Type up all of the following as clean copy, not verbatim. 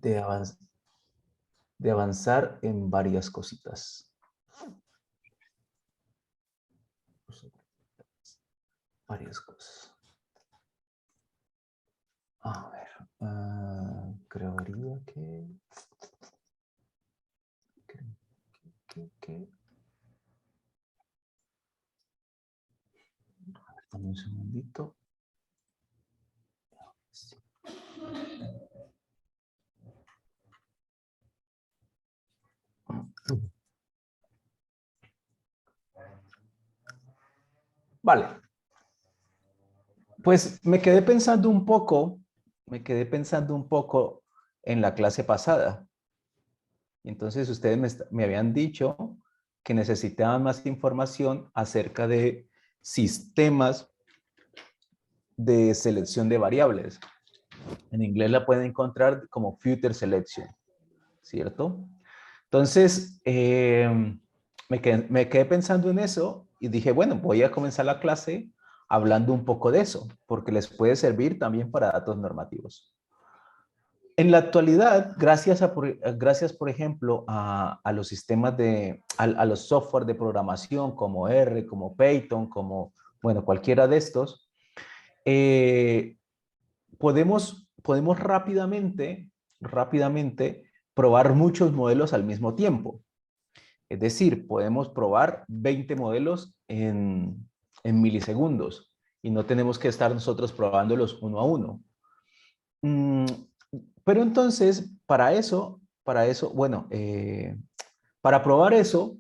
de, de avanzar en varias cositas. Varias cosas. A ver, creería que... A ver, dame un segundito. Sí. Vale. Pues me quedé pensando un poco en la clase pasada. Entonces ustedes me habían dicho que necesitaban más información acerca de sistemas de selección de variables. En inglés la pueden encontrar como Future Selection, ¿cierto? Entonces, me quedé pensando en eso y dije, bueno, voy a comenzar la clase hablando un poco de eso, porque les puede servir también para datos normativos. En la actualidad, gracias, por ejemplo, a los sistemas a los software de programación como R, como Python, como, bueno, cualquiera de estos, podemos rápidamente probar muchos modelos al mismo tiempo. Es decir, podemos probar 20 modelos en milisegundos y no tenemos que estar nosotros probándolos uno a uno. Pero entonces, bueno, para probar eso,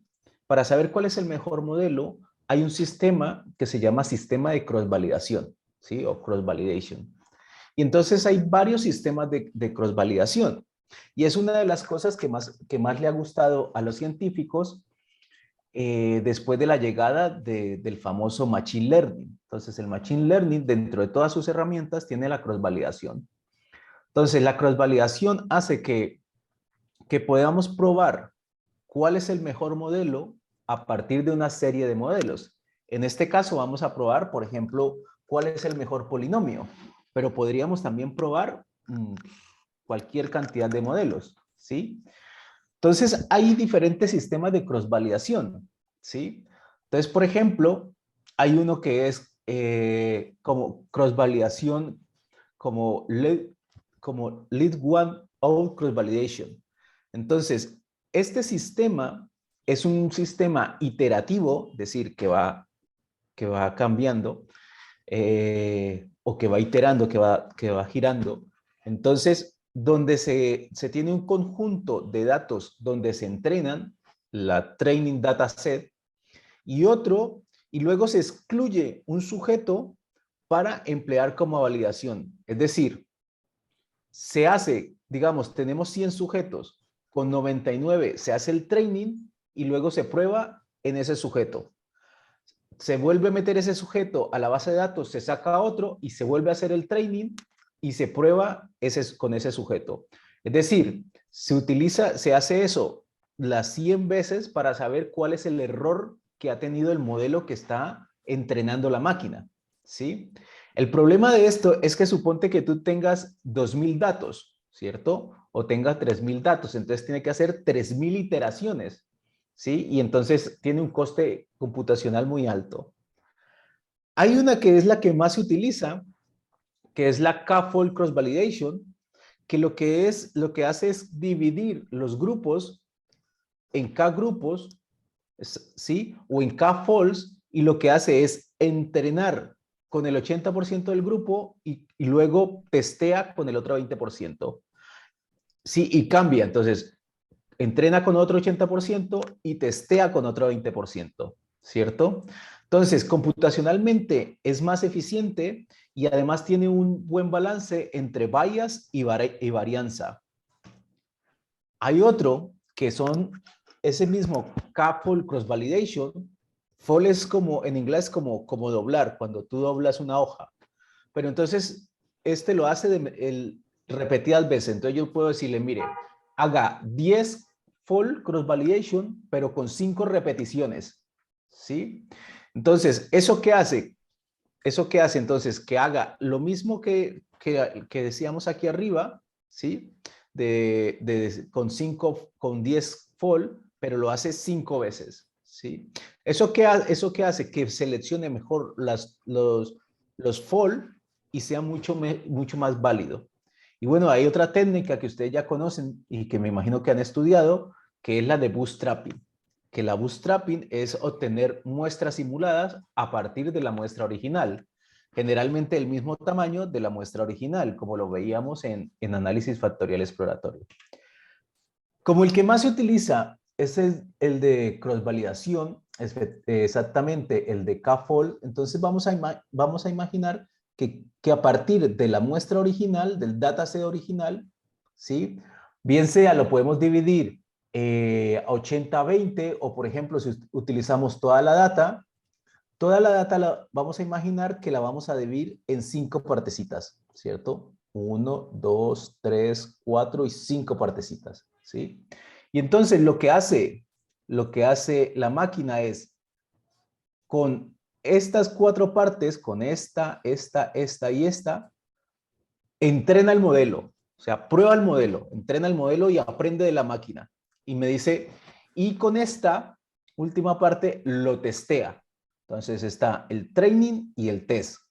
para saber cuál es el mejor modelo, hay un sistema que se llama sistema de cross-validación, ¿sí? O cross-validation. Y entonces hay varios sistemas de cross-validación. Y es una de las cosas que más le ha gustado a los científicos después de la llegada del famoso Machine Learning. Entonces, el Machine Learning, dentro de todas sus herramientas, tiene la cross-validación. Entonces, la cross-validación hace que podamos probar cuál es el mejor modelo a partir de una serie de modelos. En este caso, vamos a probar, por ejemplo, cuál es el mejor polinomio, pero podríamos también probar cualquier cantidad de modelos, ¿sí? Entonces, hay diferentes sistemas de cross-validación, ¿sí? Entonces, por ejemplo, hay uno que es como cross-validación, como lead one out cross-validation. Entonces, este sistema es un sistema iterativo, es decir, que va cambiando, o que va iterando, que va girando. Entonces, donde se tiene un conjunto de datos donde se entrenan, la training data set, y luego se excluye un sujeto para emplear como validación. Es decir, se hace, digamos, tenemos 100 sujetos, con 99 se hace el training y luego se prueba en ese sujeto. Se vuelve a meter ese sujeto a la base de datos, se saca otro y se vuelve a hacer el training y se prueba con ese sujeto. Es decir, se hace eso las 100 veces para saber cuál es el error que ha tenido el modelo que está entrenando la máquina, ¿sí? El problema de esto es que suponte que tú tengas 2000 datos, ¿cierto? O tengas 3000 datos, entonces tiene que hacer 3000 iteraciones, ¿sí? Y entonces tiene un coste computacional muy alto. Hay una que es la que más se utiliza, que es la K-fold cross-validation, que lo que hace es dividir los grupos en K grupos, ¿sí? O en K folds, y lo que hace es entrenar con el 80% del grupo y luego testea con el otro 20%. Sí, y cambia. Entonces, entrena con otro 80% y testea con otro 20%, ¿cierto? Entonces, computacionalmente es más eficiente y además tiene un buen balance entre bias y varianza. Hay otro que son ese mismo K-fold cross-validation. Fold es como, en inglés, como doblar, cuando tú doblas una hoja. Pero entonces, este lo hace repetidas veces. Entonces yo puedo decirle, mire, haga 10 fold cross-validation, pero con 5 repeticiones, ¿sí? Entonces, ¿eso qué hace? ¿Eso qué hace? Entonces, que haga lo mismo que decíamos aquí arriba, ¿sí? con 10 fall, pero lo hace 5 veces, ¿sí? ¿Eso qué hace? Que seleccione mejor los fall y sea mucho más válido. Y bueno, hay otra técnica que ustedes ya conocen y que me imagino que han estudiado, que es la de bootstrapping. Que la bootstrapping es obtener muestras simuladas a partir de la muestra original, generalmente el mismo tamaño de la muestra original, como lo veíamos en análisis factorial exploratorio. Como el que más se utiliza es el de cross-validación, exactamente el de K-fold, entonces vamos a imaginar que a partir de la muestra original, del dataset original, ¿sí? Bien sea lo podemos dividir a 80-20 o por ejemplo si utilizamos toda la data vamos a imaginar que la vamos a dividir en 5 partecitas, ¿cierto? 1, 2, 3, 4 y 5 partecitas, ¿sí? Y entonces lo que hace la máquina es, con estas 4 partes, con esta y esta, entrena el modelo, o sea, prueba el modelo, entrena el modelo y aprende de la máquina. Y me dice, y con esta última parte lo testea. Entonces está el training y el test,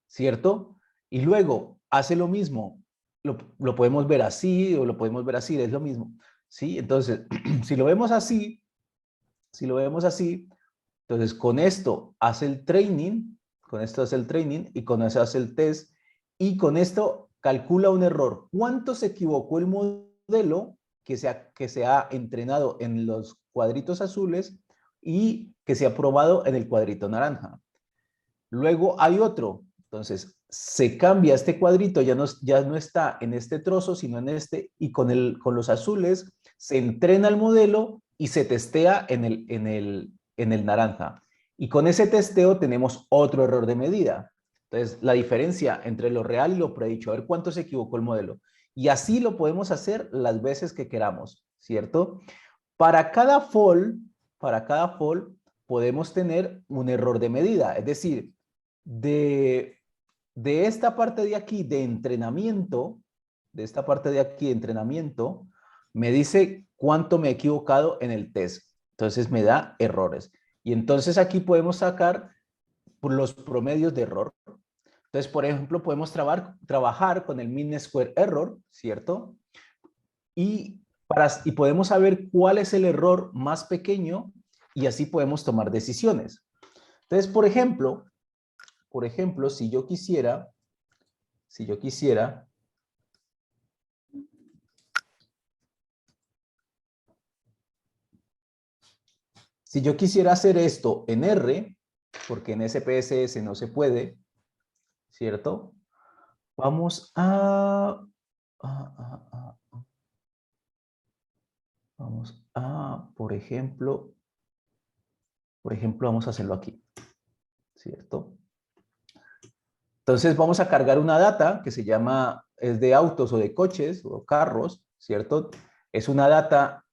¿cierto? Y luego hace lo mismo. Lo podemos ver así o lo podemos ver así, es lo mismo, ¿sí? Entonces, si lo vemos así, entonces con esto hace el training, con esto hace el training y con eso hace el test y con esto calcula un error. ¿Cuánto se equivocó el modelo que se ha entrenado en los cuadritos azules y que se ha probado en el cuadrito naranja? Luego hay otro. Entonces, se cambia este cuadrito, ya no está en este trozo, sino en este, y con los azules se entrena el modelo y se testea en el naranja. Y con ese testeo tenemos otro error de medida. Entonces, la diferencia entre lo real y lo predicho, a ver cuánto se equivocó el modelo. Y así lo podemos hacer las veces que queramos, ¿cierto? Para cada fall podemos tener un error de medida, es decir, de, de esta parte de aquí de entrenamiento, de esta parte de aquí de entrenamiento, me dice cuánto me he equivocado en el test. Entonces me da errores. Y entonces aquí podemos sacar los promedios de error. Entonces, por ejemplo, podemos trabajar con el mean square error, ¿cierto? Y podemos saber cuál es el error más pequeño y así podemos tomar decisiones. Entonces, por ejemplo, si yo quisiera, si yo quisiera hacer esto en R, porque en SPSS no se puede, ¿cierto? Vamos vamos a, por ejemplo, vamos a hacerlo aquí, ¿cierto? Entonces vamos a cargar una data que se llama, es de autos o de coches o carros, ¿cierto? Es una data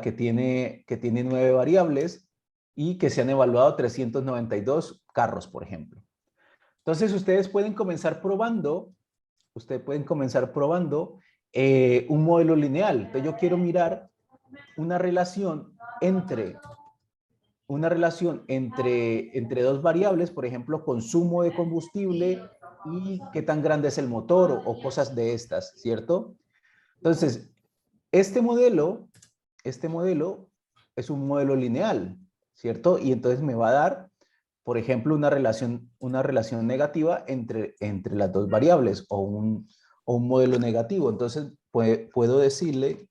que tiene 9 variables y que se han evaluado 392 carros, por ejemplo. Entonces ustedes pueden comenzar probando un modelo lineal. Entonces yo quiero mirar una relación entre entre dos variables, por ejemplo, consumo de combustible y qué tan grande es el motor o cosas de estas, ¿cierto? Entonces, este modelo es un modelo lineal, ¿cierto? Y entonces me va a dar, por ejemplo, una relación negativa entre las dos variables o un modelo negativo. Entonces, puedo decirle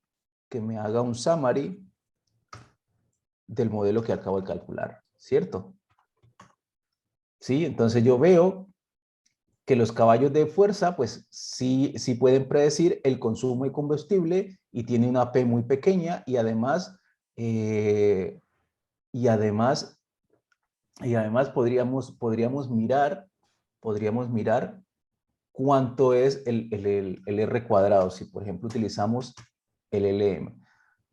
que me haga un summary del modelo que acabo de calcular, ¿cierto? Sí, entonces yo veo que los caballos de fuerza, pues sí pueden predecir el consumo de combustible y tiene una P muy pequeña eh, y además, y además podríamos mirar cuánto es el R cuadrado, si por ejemplo utilizamos el LM.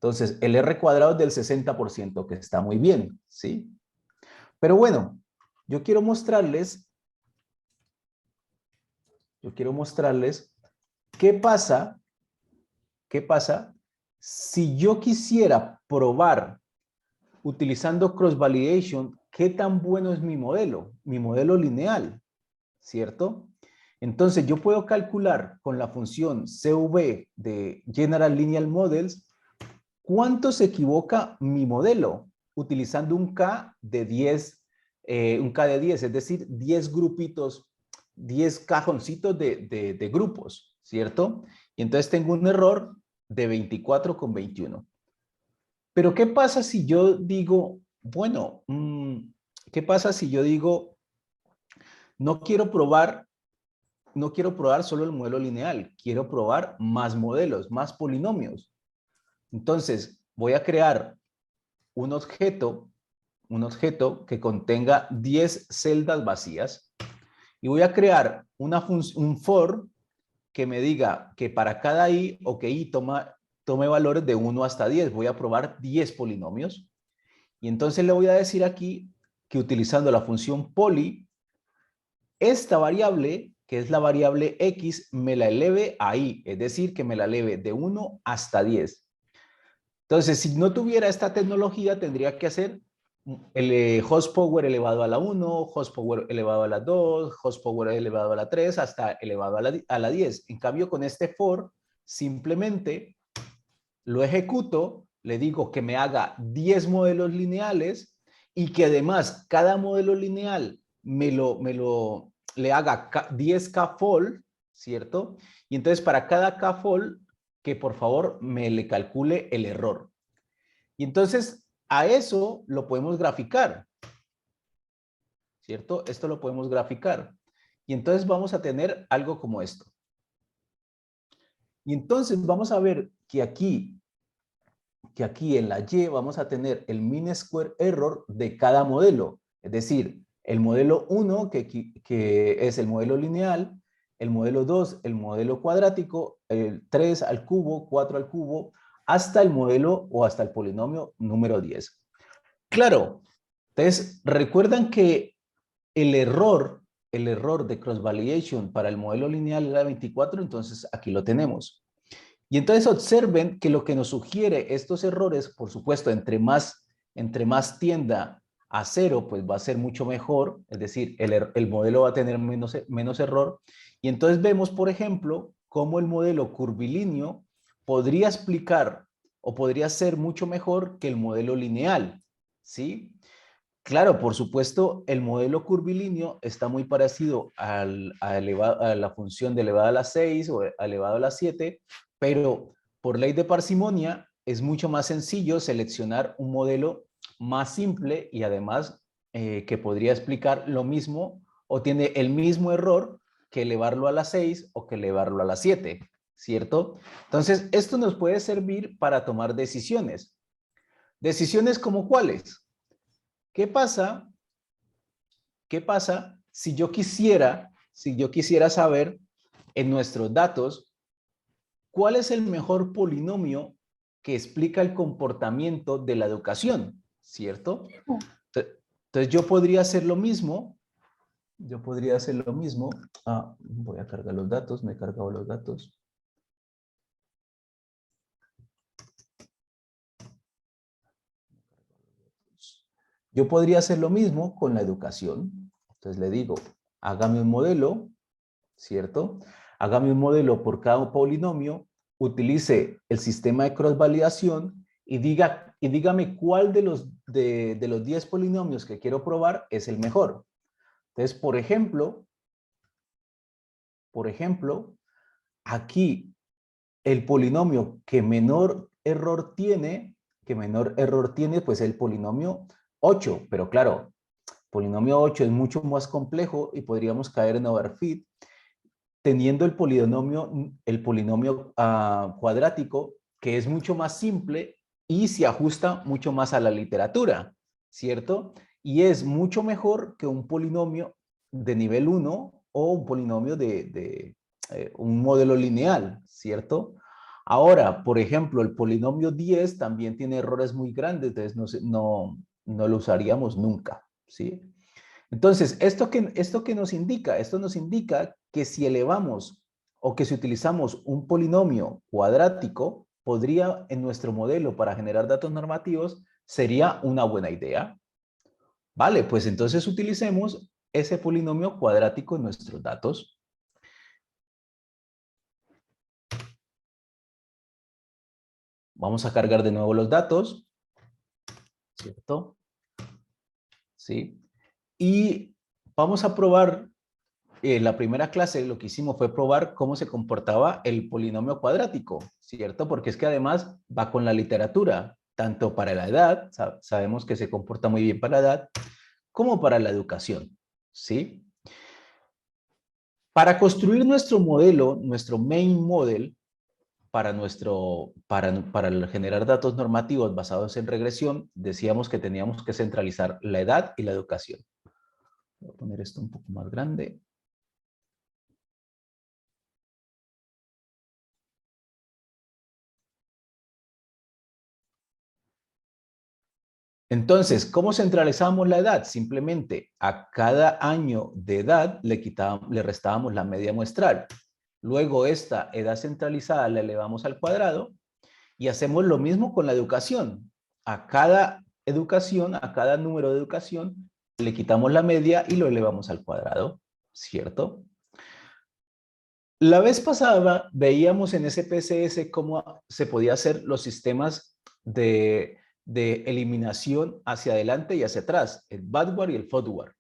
Entonces, el R cuadrado es del 60%, que está muy bien, ¿sí? Pero bueno, yo quiero mostrarles ¿Qué pasa? ¿Qué pasa si yo quisiera probar utilizando cross-validation qué tan bueno es mi modelo lineal, ¿cierto? Entonces yo puedo calcular con la función CV de General Linear Models cuánto se equivoca mi modelo utilizando un K de 10, un K de 10, es decir, 10 grupitos, 10 cajoncitos de grupos, ¿cierto? Y entonces tengo un error de 24,21. Pero ¿qué pasa si yo digo, bueno, ¿qué pasa si yo digo, no quiero probar, no quiero probar solo el modelo lineal, quiero probar más modelos, más polinomios? Entonces, voy a crear un objeto que contenga 10 celdas vacías y voy a crear un for que me diga que para cada i o que i tome valores de 1 hasta 10. Voy a probar 10 polinomios. Y entonces le voy a decir aquí que utilizando la función poly, esta variable, que es la variable x, me la eleve a i, es decir, que me la eleve de 1 hasta 10. Entonces, si no tuviera esta tecnología, tendría que hacer el host power elevado a la 1, host power elevado a la 2, host power elevado a la 3, hasta elevado a la 10. En cambio, con este for, simplemente lo ejecuto, le digo que me haga 10 modelos lineales y que además cada modelo lineal le haga 10 k-fold, ¿cierto? Y entonces para cada k-fold, que por favor me le calcule el error. Y entonces a eso lo podemos graficar, ¿cierto? Esto lo podemos graficar. Y entonces vamos a tener algo como esto. Y entonces vamos a ver que aquí en la Y vamos a tener el mean square error de cada modelo. Es decir, el modelo 1, que es el modelo lineal, el modelo 2, el modelo cuadrático, el 3 al cubo, 4 al cubo, hasta el modelo o hasta el polinomio número 10. Claro, entonces recuerdan que el error de cross-validation para el modelo lineal era 24, entonces aquí lo tenemos. Y entonces observen que lo que nos sugiere estos errores, por supuesto, entre más tienda a 0, pues va a ser mucho mejor, es decir, el modelo va a tener menos error. Y entonces vemos, por ejemplo, cómo el modelo curvilíneo podría explicar o podría ser mucho mejor que el modelo lineal, ¿sí? Claro, por supuesto, el modelo curvilíneo está muy parecido a la función de elevado a la 6 o elevado a la 7, pero por ley de parsimonia es mucho más sencillo seleccionar un modelo más simple y además que podría explicar lo mismo o tiene el mismo error que elevarlo a la 6 o que elevarlo a la 7, ¿cierto? Entonces, esto nos puede servir para tomar decisiones. ¿Decisiones como cuáles? ¿Qué pasa? ¿Qué pasa si yo quisiera saber en nuestros datos cuál es el mejor polinomio que explica el comportamiento de la educación? ¿Cierto? Entonces yo podría hacer lo mismo. Voy a cargar los datos, me he cargado los datos. Yo podría hacer lo mismo con la educación. Entonces le digo, hágame un modelo, ¿cierto? Hágame un modelo por cada polinomio, utilice el sistema de cross-validación y dígame cuál de los 10 polinomios que quiero probar es el mejor. Entonces, por ejemplo, aquí el polinomio que menor error tiene, pues el polinomio 8, pero claro, polinomio 8 es mucho más complejo y podríamos caer en overfit, teniendo el polinomio cuadrático, que es mucho más simple y se ajusta mucho más a la literatura, ¿cierto? Y es mucho mejor que un polinomio de nivel 1 o un polinomio de un modelo lineal, ¿cierto? Ahora, por ejemplo, el polinomio 10 también tiene errores muy grandes, entonces no lo usaríamos nunca, ¿sí? Entonces, ¿esto que nos indica? Esto nos indica que si elevamos o que si utilizamos un polinomio cuadrático, podría en nuestro modelo para generar datos normativos, sería una buena idea. Vale, pues entonces utilicemos ese polinomio cuadrático en nuestros datos. Vamos a cargar de nuevo los datos, ¿cierto? Sí. Y vamos a probar, la primera clase lo que hicimos fue probar cómo se comportaba el polinomio cuadrático, ¿cierto? Porque es que además va con la literatura, tanto para la edad, sabemos que se comporta muy bien para la edad, como para la educación, ¿sí? Para construir nuestro modelo, nuestro main model, para generar datos normativos basados en regresión, decíamos que teníamos que centralizar la edad y la educación. Voy a poner esto un poco más grande. Entonces, ¿cómo centralizamos la edad? Simplemente a cada año de edad le restábamos la media muestral. Luego esta edad centralizada la elevamos al cuadrado y hacemos lo mismo con la educación. A cada educación, a cada número de educación, le quitamos la media y lo elevamos al cuadrado, ¿cierto? La vez pasada veíamos en SPSS cómo se podía hacer los sistemas de eliminación hacia adelante y hacia atrás, el backward y el forward.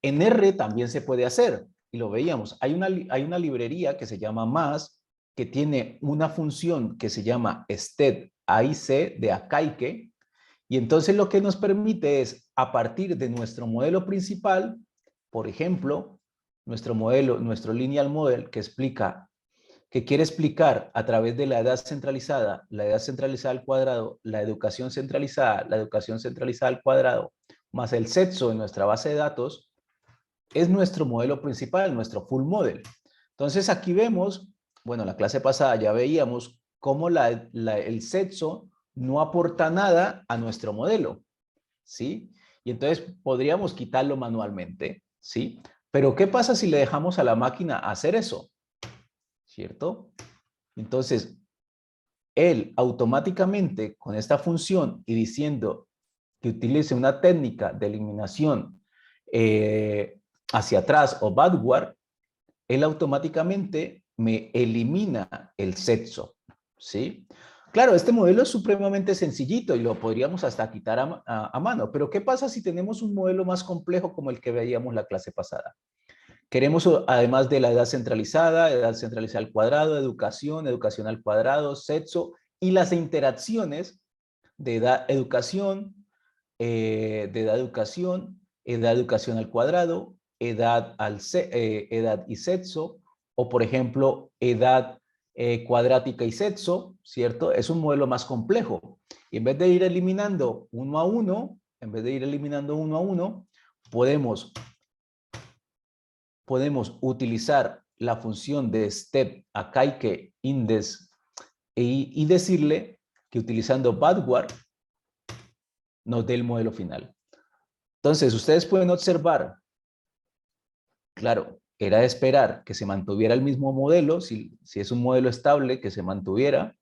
En R también se puede hacer, y lo veíamos. Hay una librería que se llama más, que tiene una función que se llama step AIC de Akaike, y entonces lo que nos permite es, a partir de nuestro modelo principal, por ejemplo, nuestro modelo, nuestro lineal model que quiere explicar a través de la edad centralizada al cuadrado, la educación centralizada al cuadrado, más el sexo en nuestra base de datos, es nuestro modelo principal, nuestro full model. Entonces aquí vemos, bueno, la clase pasada ya veíamos cómo el sexo no aporta nada a nuestro modelo, ¿sí? Y entonces podríamos quitarlo manualmente, ¿sí? Pero ¿qué pasa si le dejamos a la máquina hacer eso? ¿Cierto? Entonces, él automáticamente con esta función y diciendo que utilice una técnica de eliminación hacia atrás o backward, él automáticamente me elimina el sexo, ¿sí? Claro, este modelo es supremamente sencillito y lo podríamos hasta quitar a mano, pero ¿qué pasa si tenemos un modelo más complejo como el que veíamos la clase pasada? Queremos, además de la edad centralizada al cuadrado, educación al cuadrado, sexo y las interacciones de edad educación al cuadrado, edad y sexo, o por ejemplo, edad cuadrática y sexo, ¿cierto? Es un modelo más complejo. Y en vez de ir eliminando uno a uno, podemos utilizar la función de step akaike index y decirle que utilizando backward nos dé el modelo final. Entonces, ustedes pueden observar, claro, era de esperar que se mantuviera el mismo modelo, si es un modelo estable, que se mantuviera,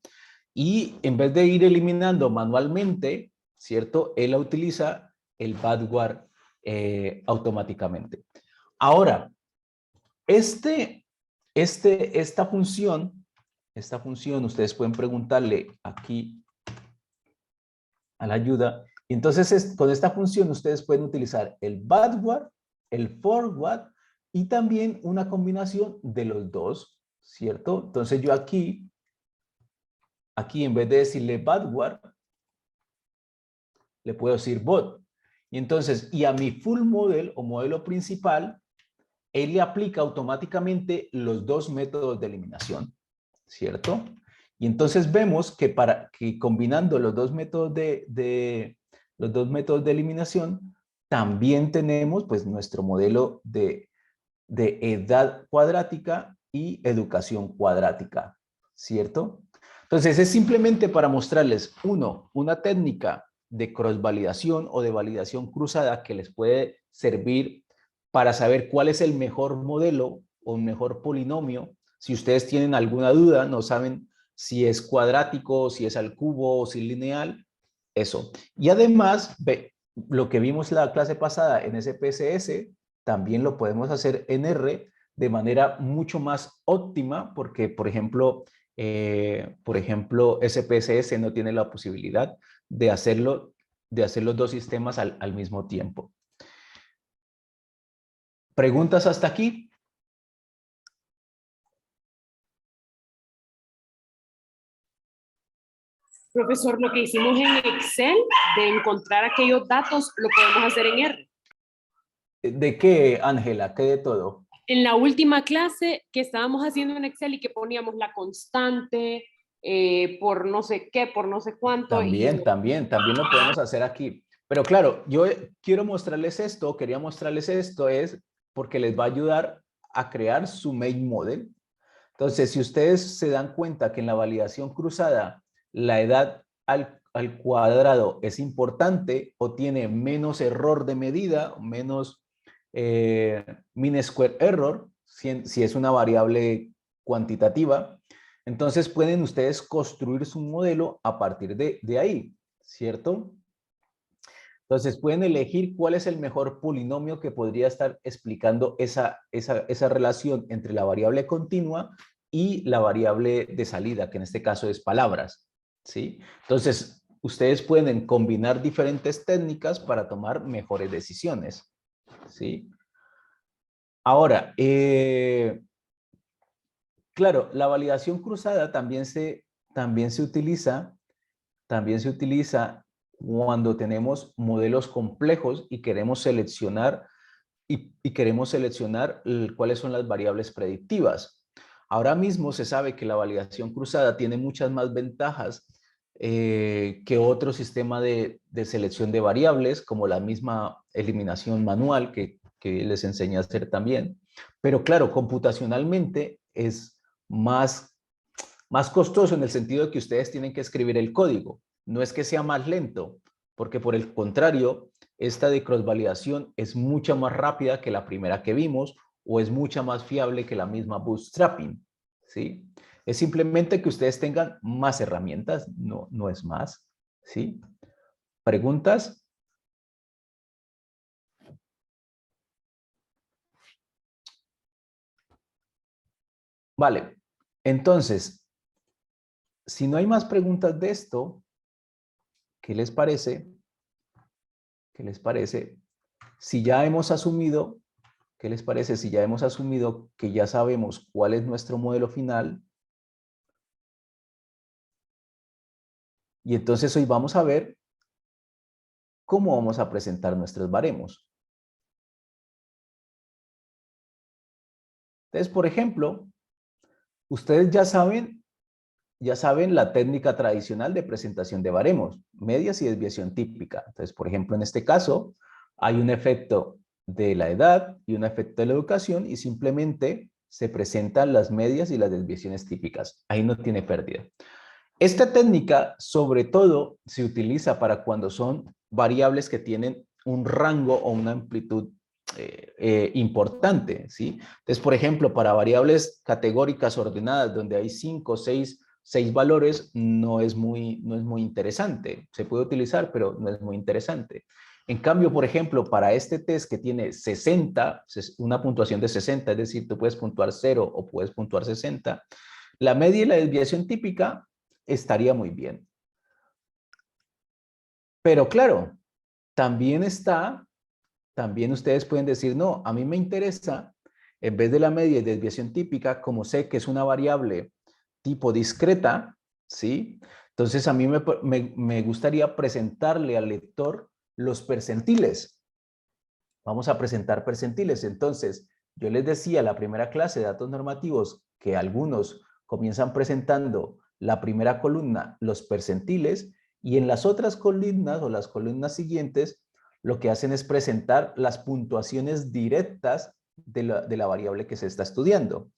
y en vez de ir eliminando manualmente, ¿cierto? Él utiliza el backward automáticamente. Ahora, esta función, ustedes pueden preguntarle aquí a la ayuda. Y entonces, con esta función, ustedes pueden utilizar el backward, el forward y también una combinación de los dos, ¿cierto? Entonces, yo aquí en vez de decirle backward, le puedo decir bot. Y entonces, y a mi full model o modelo principal, él le aplica automáticamente los dos métodos de eliminación, ¿cierto? Y entonces vemos que combinando los dos métodos de eliminación, también tenemos pues nuestro modelo de edad cuadrática y educación cuadrática, ¿cierto? Entonces es simplemente para mostrarles, una técnica de cross-validación o de validación cruzada que les puede servir para saber cuál es el mejor modelo o un mejor polinomio Si ustedes tienen alguna duda, no saben si es cuadrático, si es al cubo o si es lineal, eso. Y además, lo que vimos la clase pasada en SPSS, también lo podemos hacer en R de manera mucho más óptima, porque, por ejemplo, SPSS no tiene la posibilidad de hacer los dos sistemas al mismo tiempo. ¿Preguntas hasta aquí? Profesor, lo que hicimos en Excel de encontrar aquellos datos, lo podemos hacer en R. ¿De qué, Ángela? ¿Qué de todo? En la última clase que estábamos haciendo en Excel y que poníamos la constante por no sé qué, por no sé cuánto. También lo podemos hacer aquí. Pero claro, yo quiero mostrarles esto, quería mostrarles esto, es porque les va a ayudar a crear su main model. Entonces, si ustedes se dan cuenta que en la validación cruzada la edad al cuadrado es importante o tiene menos error de medida, menos mean square error, si es una variable cuantitativa, entonces pueden ustedes construir su modelo a partir de ahí, ¿cierto? Entonces pueden elegir cuál es el mejor polinomio que podría estar explicando esa relación entre la variable continua y la variable de salida, que en este caso es palabras, ¿sí? Entonces, ustedes pueden combinar diferentes técnicas para tomar mejores decisiones, ¿sí? Ahora, claro, la validación cruzada también se utiliza cuando tenemos modelos complejos y queremos seleccionar, cuáles son las variables predictivas. Ahora mismo se sabe que la validación cruzada tiene muchas más ventajas que otro sistema de selección de variables, como la misma eliminación manual que les enseñé a hacer también. Pero claro, computacionalmente es más costoso en el sentido de que ustedes tienen que escribir el código. No es que sea más lento, porque por el contrario, esta de cross-validación es mucha más rápida que la primera que vimos o es mucha más fiable que la misma bootstrapping, ¿sí? Es simplemente que ustedes tengan más herramientas, no es más, ¿sí? ¿Preguntas? Vale, entonces, si no hay más preguntas de esto, ¿qué les parece? ¿Qué les parece? Si ya hemos asumido, ¿qué les parece? Si ya hemos asumido que ya sabemos cuál es nuestro modelo final, y entonces hoy vamos a ver cómo vamos a presentar nuestros baremos. Entonces, por ejemplo, ustedes ya saben la técnica tradicional de presentación de baremos, medias y desviación típica. Entonces, por ejemplo, en este caso, hay un efecto de la edad y un efecto de la educación y simplemente se presentan las medias y las desviaciones típicas. Ahí no tiene pérdida. Esta técnica, sobre todo, se utiliza para cuando son variables que tienen un rango o una amplitud importante, ¿sí? Entonces, por ejemplo, para variables categóricas ordenadas donde hay 5, 6 valores, no es muy interesante. Se puede utilizar, pero no es muy interesante. En cambio, por ejemplo, para este test que tiene 60, una puntuación de 60, es decir, tú puedes puntuar 0 o puedes puntuar 60, la media y la desviación típica estaría muy bien. Pero claro, también ustedes pueden decir, no, a mí me interesa, en vez de la media y desviación típica, como sé que es una variable tipo discreta, ¿sí? Entonces a mí me gustaría presentarle al lector los percentiles. Vamos a presentar percentiles. Entonces, yo les decía la primera clase de datos normativos que algunos comienzan presentando la primera columna, los percentiles, y en las otras columnas o las columnas siguientes, lo que hacen es presentar las puntuaciones directas de la variable que se está estudiando.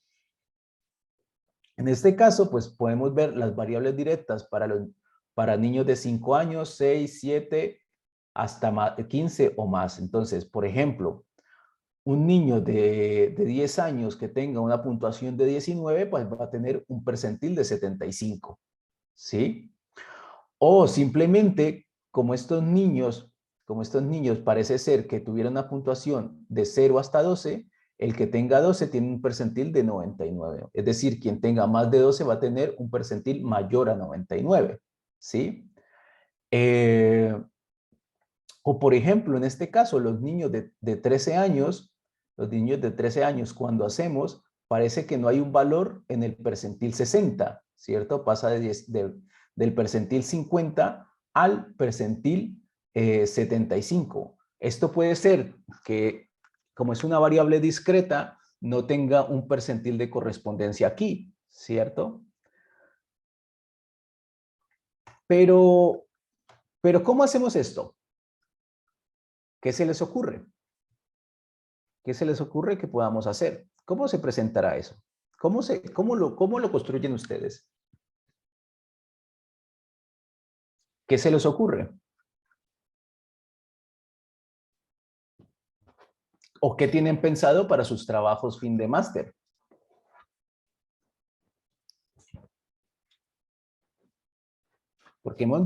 En este caso, pues podemos ver las variables directas para niños de 5 años, 6, 7, hasta 15 o más. Entonces, por ejemplo, un niño de 10 años que tenga una puntuación de 19, pues va a tener un percentil de 75, ¿sí? O simplemente, como estos niños parece ser que tuvieran una puntuación de 0 hasta 12, el que tenga 12 tiene un percentil de 99. Es decir, quien tenga más de 12 va a tener un percentil mayor a 99, ¿sí? Eh, o por ejemplo, en este caso, los niños de 13 años, los niños de 13 años, cuando hacemos, parece que no hay un valor en el percentil 60, ¿cierto? Pasa del percentil 50 al percentil 75. Esto puede ser que, como es una variable discreta, no tenga un percentil de correspondencia aquí, ¿cierto? Pero, pero ¿cómo hacemos esto? ¿Qué se les ocurre? ¿Qué se les ocurre que podamos hacer? ¿Cómo se presentará eso? ¿Cómo lo construyen ustedes? ¿Qué se les ocurre? ¿O qué tienen pensado para sus trabajos fin de máster? Porque hemos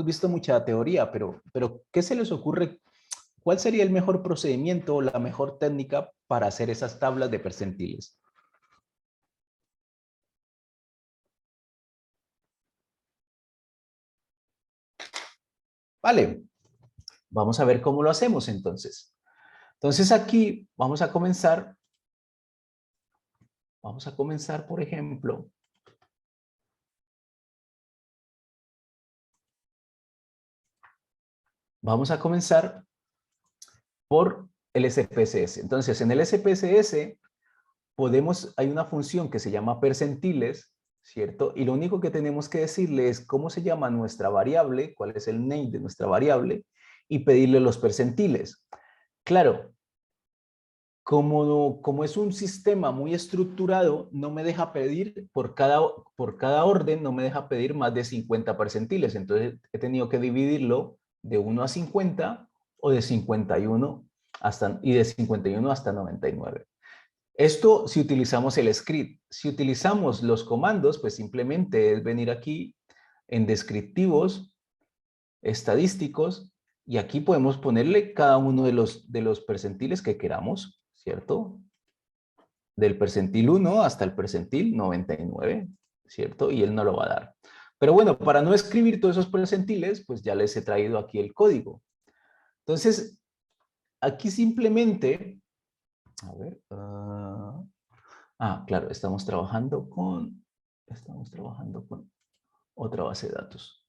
visto mucha teoría, pero ¿qué se les ocurre? ¿Cuál sería el mejor procedimiento o la mejor técnica para hacer esas tablas de percentiles? Vale, vamos a ver cómo lo hacemos entonces. Entonces aquí vamos a comenzar, por ejemplo, vamos a comenzar por el SPSS. Entonces, en el SPSS hay una función que se llama percentiles, ¿cierto? Y lo único que tenemos que decirle es cómo se llama nuestra variable, cuál es el name de nuestra variable, y pedirle los percentiles. Claro, como es un sistema muy estructurado, no me deja pedir, por cada orden, no me deja pedir más de 50 percentiles. Entonces, he tenido que dividirlo de 1 a 50 o de 51 y de 51 hasta 99. Esto si utilizamos el script. Si utilizamos los comandos, pues simplemente es venir aquí en descriptivos, estadísticos, y aquí podemos ponerle cada uno de los percentiles que queramos, ¿cierto? Del percentil 1 hasta el percentil 99, ¿cierto? Y él no lo va a dar. Pero bueno, para no escribir todos esos percentiles, pues ya les he traído aquí el código. Entonces, aquí simplemente, a ver, claro, estamos trabajando con otra base de datos.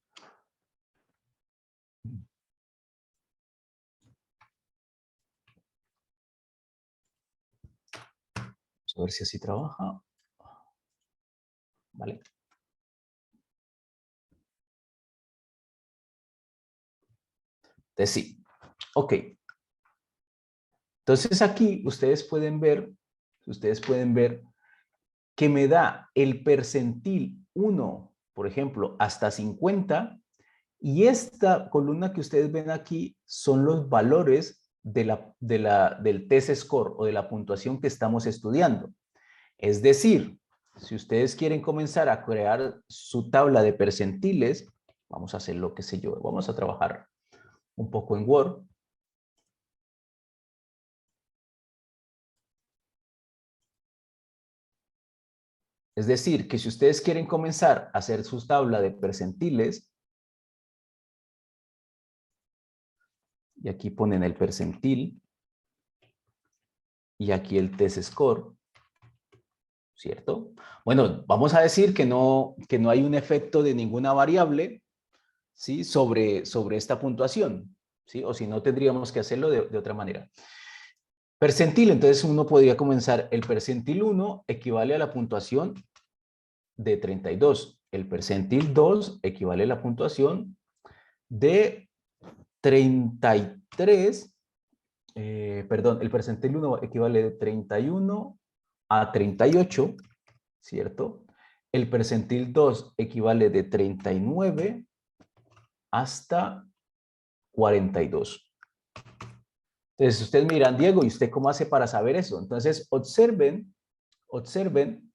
Vamos a ver si así trabaja. Vale. Entonces sí. Ok. Entonces aquí ustedes pueden ver que me da el percentil 1, por ejemplo, hasta 50, y esta columna que ustedes ven aquí son los valores del test score o de la puntuación que estamos estudiando. Es decir, si ustedes quieren comenzar a crear su tabla de percentiles, vamos a hacer lo que sé yo, vamos a trabajar un poco en Word. Es decir, que si ustedes quieren comenzar a hacer su tabla de percentiles, y aquí ponen el percentil, y aquí el test score, ¿cierto? Bueno, vamos a decir que no hay un efecto de ninguna variable, ¿sí? sobre esta puntuación, ¿sí? O si no, tendríamos que hacerlo de otra manera. Percentil, entonces uno podría comenzar, el percentil 1 equivale a la puntuación de 32. El percentil 2 equivale a la puntuación de 33. Perdón, el percentil 1 equivale de 31 a 38, ¿cierto? El percentil 2 equivale de 39 hasta 42. Entonces, ustedes miran, Diego, ¿y usted cómo hace para saber eso? Entonces, observen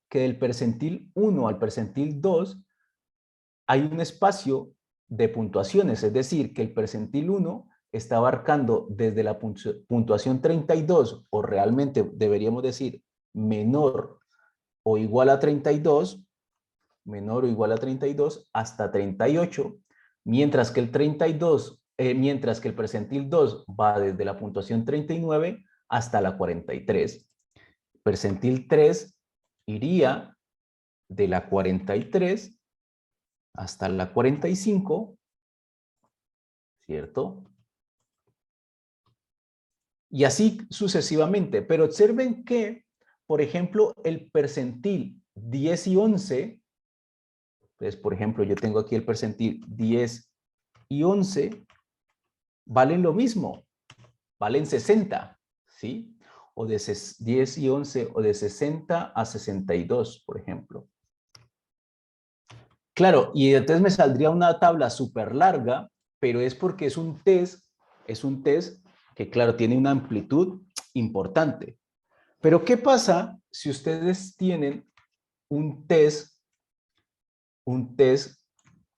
que del percentil 1 al percentil 2 hay un espacio de puntuaciones, es decir, que el percentil 1 está abarcando desde la puntuación 32, o realmente deberíamos decir menor o igual a 32, menor o igual a 32, hasta 38, mientras que el 32, mientras que el percentil 2 va desde la puntuación 39 hasta la 43. Percentil 3 iría de la 43 hasta la 45, ¿cierto? Y así sucesivamente. Pero observen que, por ejemplo, el percentil 10 y 11, entonces, por ejemplo, yo tengo aquí el percentil 10 y 11, valen lo mismo, valen 60, ¿sí? O de 10 y 11, o de 60 a 62, por ejemplo. Claro, y entonces me saldría una tabla súper larga, pero es porque es un test que, claro, tiene una amplitud importante. Pero ¿qué pasa si ustedes tienen un test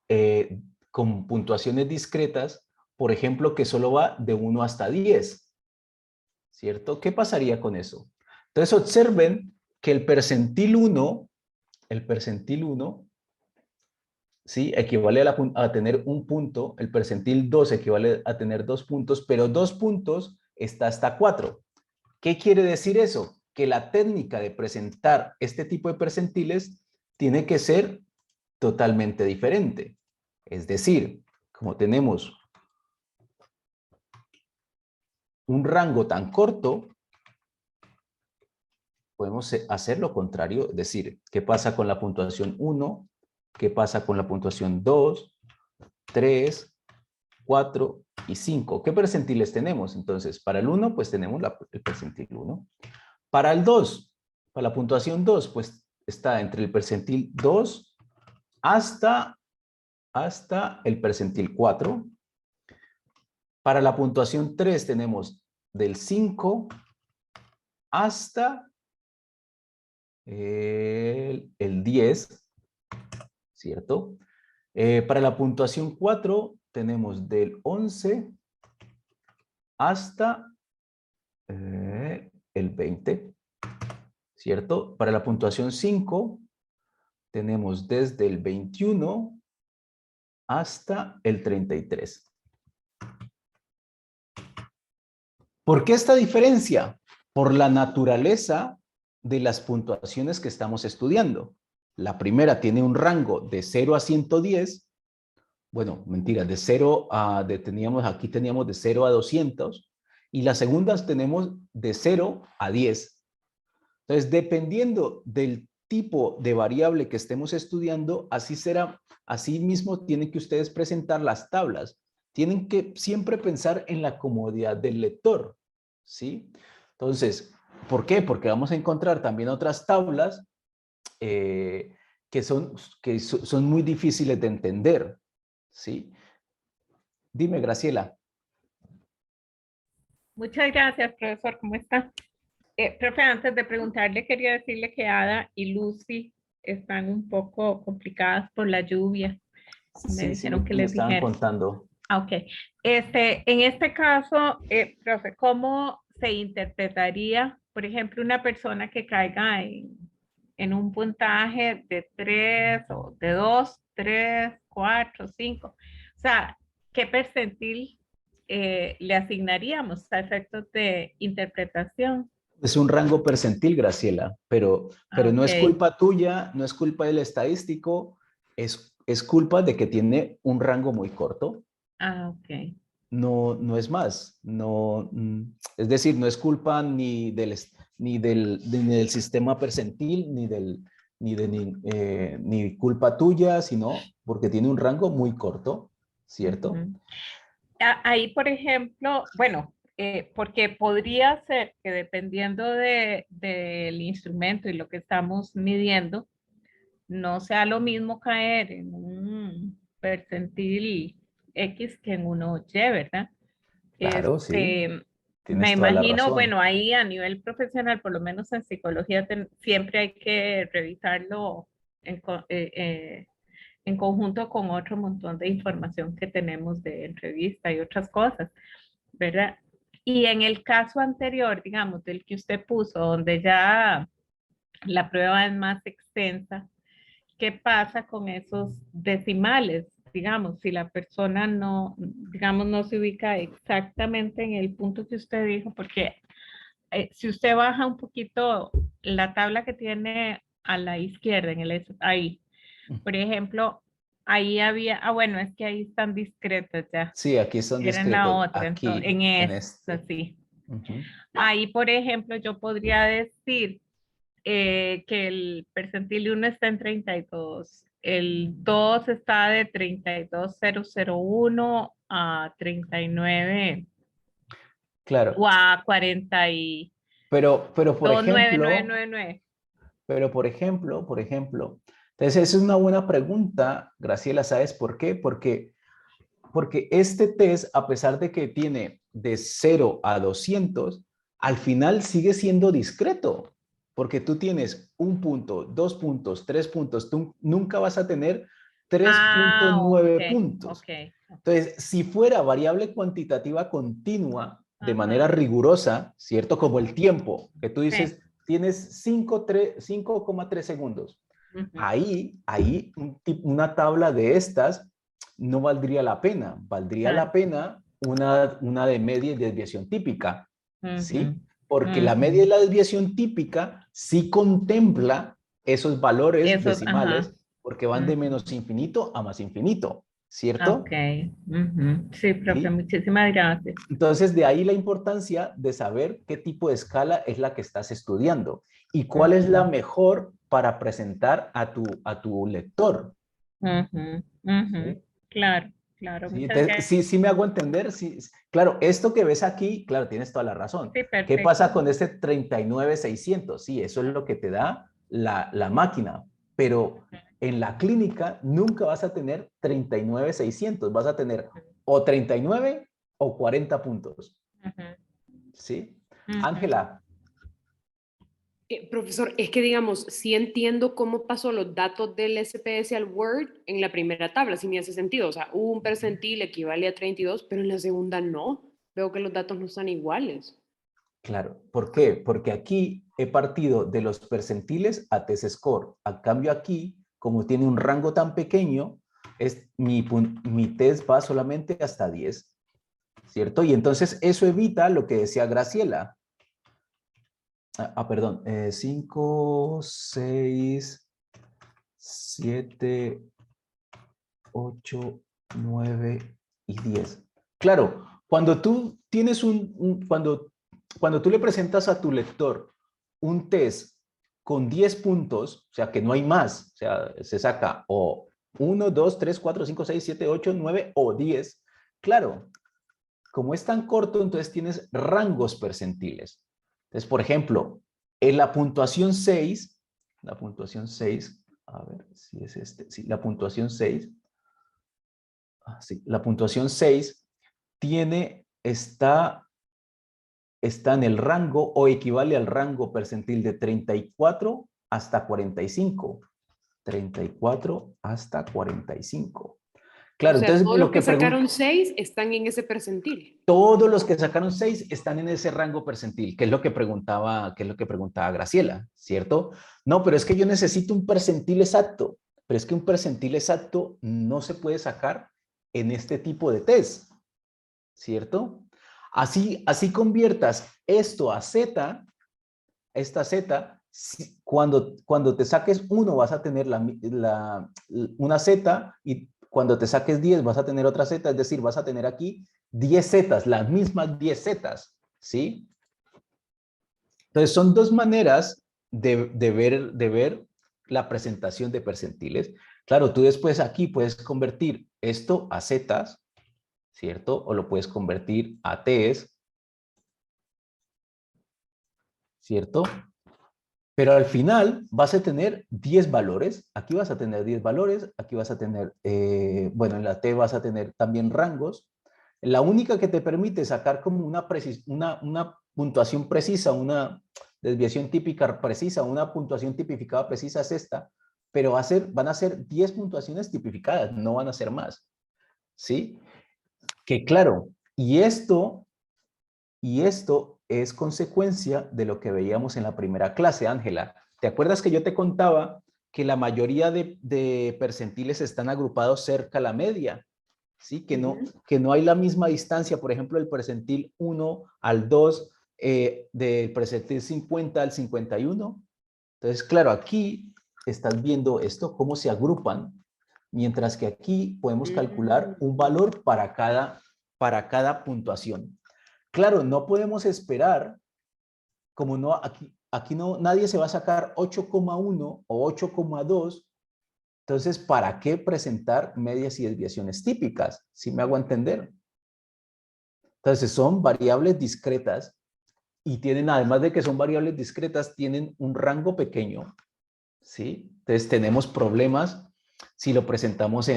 eh, con puntuaciones discretas, por ejemplo, que solo va de 1 hasta 10, ¿cierto? ¿Qué pasaría con eso? Entonces observen que el percentil 1, ¿sí? Equivale a tener un punto, el percentil 2 equivale a tener 2 puntos, pero 2 puntos está hasta 4. ¿Qué quiere decir eso? Que la técnica de presentar este tipo de percentiles tiene que ser totalmente diferente. Es decir, como tenemos un rango tan corto, podemos hacer lo contrario, es decir, ¿qué pasa con la puntuación 1? ¿Qué pasa con la puntuación 2, 3, 4 y 5? ¿Qué percentiles tenemos? Entonces, para el 1, pues tenemos el percentil 1. Para el 2, para la puntuación 2, pues está entre el percentil 2 hasta el percentil 4. Para la puntuación 3 tenemos del 5 hasta el 10, ¿cierto? Para la puntuación 4 tenemos del 11 hasta el 20, ¿cierto? Para la puntuación 5 tenemos desde el 21 hasta el 33. ¿Por qué esta diferencia? Por la naturaleza de las puntuaciones que estamos estudiando. La primera tiene un rango de 0 a 110. Bueno, mentira, de 0 a, aquí teníamos de 0 a 200. Y las segundas tenemos de 0 a 10. Entonces, dependiendo del tipo de variable que estemos estudiando, así será, así mismo tienen que ustedes presentar las tablas. Tienen que siempre pensar en la comodidad del lector, ¿sí? Entonces, ¿por qué? Porque vamos a encontrar también otras tablas que son muy difíciles de entender, ¿sí? Dime, Graciela. Muchas gracias, profesor. ¿Cómo está? Profe, antes de preguntarle, quería decirle que Ada y Lucy están un poco complicadas por la lluvia. Me Sí, sí, dijeron que me les estaban dijera. contando. Ah, ok. En este caso, profe, ¿cómo se interpretaría, por ejemplo, una persona que caiga en un puntaje de 3 o de 2, 3, 4, 5? O sea, ¿qué percentil le asignaríamos a efectos de interpretación? Es un rango percentil, Graciela, pero Ah, no ok. es culpa tuya, no es culpa del estadístico, es culpa de que tiene un rango muy corto. Ah, ok. No, no es más. No, es decir, no es culpa ni del sistema percentil, ni culpa tuya, sino porque tiene un rango muy corto, ¿cierto? Ujú. Ahí, por ejemplo, bueno, porque podría ser que dependiendo del instrumento y lo que estamos midiendo, no sea lo mismo caer en un percentil X que en uno Y, ¿verdad? Claro, sí. Este, Me Tienes toda la imagino, razón. bueno, ahí a nivel profesional, por lo menos en psicología, siempre hay que revisarlo en, en conjunto con otro montón de información que tenemos de entrevista y otras cosas, ¿verdad? Y en el caso anterior, digamos, del que usted puso, donde ya la prueba es más extensa, ¿qué pasa con esos decimales? Digamos, si la persona no, digamos, no se ubica exactamente en el punto que usted dijo, porque si usted baja un poquito la tabla que tiene a la izquierda, en el ahí, por ejemplo, ahí había, bueno, es que ahí están discretas ya, Sí, aquí son era en la discretos. otra, entonces, Aquí, en en esta, este. sí. Ujú. Ahí, por ejemplo, yo podría decir que el percentil 1 está en 32, el 2 está de 32,001 a 39 Claro, o a 42,999. pero por ejemplo, entonces esa es una buena pregunta, Graciela, ¿sabes por qué? Porque este test, a pesar de que tiene de 0 a 200, al final sigue siendo discreto, porque tú tienes 1 punto, 2 puntos, 3 puntos, tú nunca vas a tener Ok, 3,9 puntos. ok. Entonces, si fuera variable cuantitativa continua de manera Ajá, rigurosa, ¿cierto? Como el tiempo, que tú sí. dices, tienes 5,3 segundos. Ujú. Ahí una tabla de estas no valdría la pena. Valdría Claro. la pena una de media y desviación típica, Ujú, ¿sí? Porque la media y ujú. la desviación típica sí contempla esos valores Eso, ajá. decimales porque van de Ujú. menos infinito a más infinito, Ok. ¿cierto? Ujú. Sí, profe, ¿Sí? muchísimas gracias. Entonces, de ahí la importancia de saber qué tipo de escala es la que estás estudiando y cuál es la Ujú, mejor para presentar a tu lector. ujú, ujú. ¿Sí? Claro, claro, ¿Sí? muchas Entonces, gracias. sí, sí me hago entender. Sí, claro, esto que ves aquí, claro, tienes toda la razón. Sí, ¿Qué pasa perfecto. con este 39,600? Sí, eso es lo que te da la máquina, pero en la clínica nunca vas a tener 39,600, vas a tener o 39 o 40 puntos. Ujú, ¿Sí? ujú. Ángela, Profesor, es que digamos, sí entiendo cómo pasó los datos del SPS al Word en la primera tabla, sí me hace sentido. O sea, un percentil equivale a 32, pero en la segunda no. Veo que los datos no están iguales. claro. ¿Por qué? Porque aquí he partido de los percentiles a test score. A cambio aquí, como tiene un rango tan pequeño, mi test va solamente hasta 10, ¿cierto? Y entonces eso evita lo que decía Graciela. Perdón. 5, 6, 7, 8, 9 y 10. Claro, cuando tú tienes cuando tú le presentas a tu lector un test con 10 puntos, o sea, que no hay más, o sea, se saca o 1, 2, 3, 4, 5, 6, 7, 8, 9 o 10, claro, como es tan corto, entonces tienes rangos percentiles. Entonces, por ejemplo, en la puntuación 6, a ver si es sí, la puntuación 6, sí, la puntuación 6 está en el rango o equivale al rango percentil de 34 hasta 45. 34 hasta 45. O Claro, sea, entonces todos los lo que que pregunto, sacaron 6 están en ese percentil. todos los que sacaron 6 están en ese rango percentil, que es lo que preguntaba Graciela, ¿cierto? No, pero es que yo necesito un percentil exacto, pero es que un percentil exacto no se puede sacar en este tipo de test, ¿cierto? Así conviertas esto a Z, esta Z, cuando te saques 1 vas a tener una Z y cuando te saques 10 vas a tener otra Z, es decir, vas a tener aquí 10 Zetas, las mismas 10 Zetas, ¿sí? Entonces son dos maneras de ver la presentación de percentiles. Claro, tú después aquí puedes convertir esto a Zetas, ¿cierto? O lo puedes convertir a Ts, ¿cierto? Pero al final vas a tener 10 valores. Aquí vas a tener 10 valores. Aquí vas a tener, bueno, en la T vas a tener también rangos. La única que te permite sacar como una puntuación precisa, una desviación típica precisa, una puntuación tipificada precisa es esta, pero van a ser 10 puntuaciones tipificadas, no van a ser más. ¿Sí? Que claro, y esto es consecuencia de lo que veíamos en la primera clase, Ángela. ¿Te acuerdas que yo te contaba que la mayoría de percentiles están agrupados cerca a la media? ¿Sí? Que no hay la misma distancia, por ejemplo, del percentil 1 al 2, del percentil 50 al 51. Entonces, claro, aquí estás viendo esto, cómo se agrupan, mientras que aquí podemos calcular un valor para cada puntuación. Claro, no podemos esperar, como no, aquí no, nadie se va a sacar 8,1 o 8,2. Entonces, ¿para qué presentar medias y desviaciones típicas? ¿Sí me hago entender? Entonces, son variables discretas y tienen, además de que son variables discretas, tienen un rango pequeño, ¿sí? Entonces, tenemos problemas si lo presentamos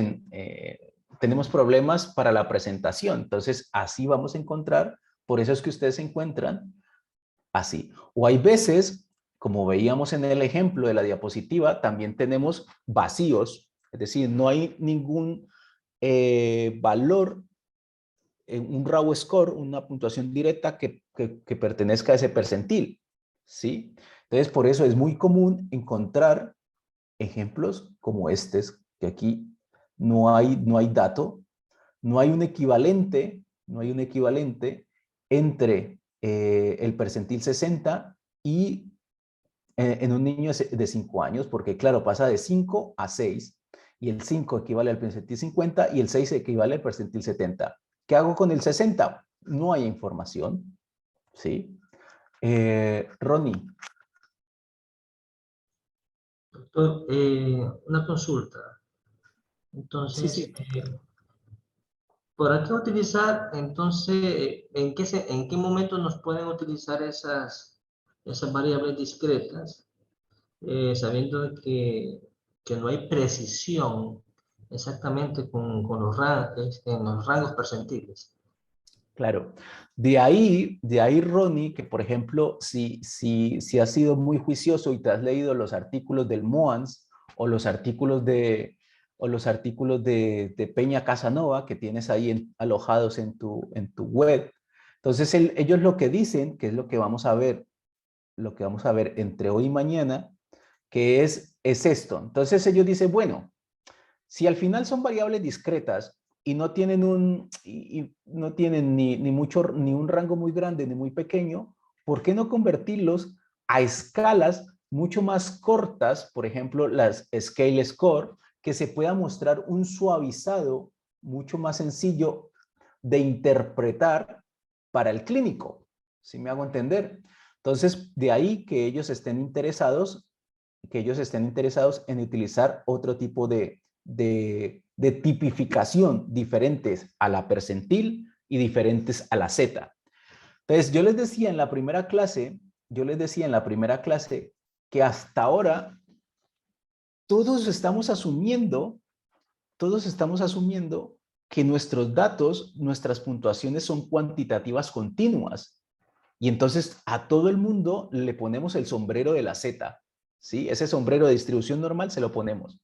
tenemos problemas para la presentación. Entonces, así vamos a encontrar, por eso es que ustedes se encuentran así. O hay veces, como veíamos en el ejemplo de la diapositiva, también tenemos vacíos, es decir, no hay ningún valor, un raw score, una puntuación directa que pertenezca a ese percentil, ¿sí? Entonces, por eso es muy común encontrar ejemplos como estos, que aquí no hay dato, no hay un equivalente, entre el percentil 60 y en un niño de 5 años, porque claro, pasa de 5 a 6, y el 5 equivale al percentil 50 y el 6 equivale al percentil 70. ¿Qué hago con el 60? No hay información, ¿sí? Ronnie. Doctor, una consulta. Sí, Entonces, sí. ¿por qué utilizar, entonces, en qué momento nos pueden utilizar esas variables discretas, sabiendo que no hay precisión exactamente con los rangos, en los rangos percentiles? Claro. De ahí, Ronnie, que por ejemplo, si has sido muy juicioso y te has leído los artículos del MOANS o los artículos de Peña Casanova que tienes ahí alojados en tu web, entonces ellos lo que dicen, que es lo que vamos a ver, entre hoy y mañana, que es esto. Entonces ellos dicen, bueno, si al final son variables discretas y no tienen no tienen ni un rango muy grande ni muy pequeño, ¿por qué no convertirlos a escalas mucho más cortas, por ejemplo, las scale score, que se pueda mostrar un suavizado mucho más sencillo de interpretar para el clínico? ¿Sí me hago entender? Entonces, de ahí que ellos estén interesados en utilizar otro tipo de tipificación diferentes a la percentil y diferentes a la Z. Entonces, yo les decía en la primera clase que hasta ahora todos estamos asumiendo que nuestros datos, nuestras puntuaciones son cuantitativas continuas. Y entonces a todo el mundo le ponemos el sombrero de la Z, ¿sí? Ese sombrero de distribución normal se lo ponemos.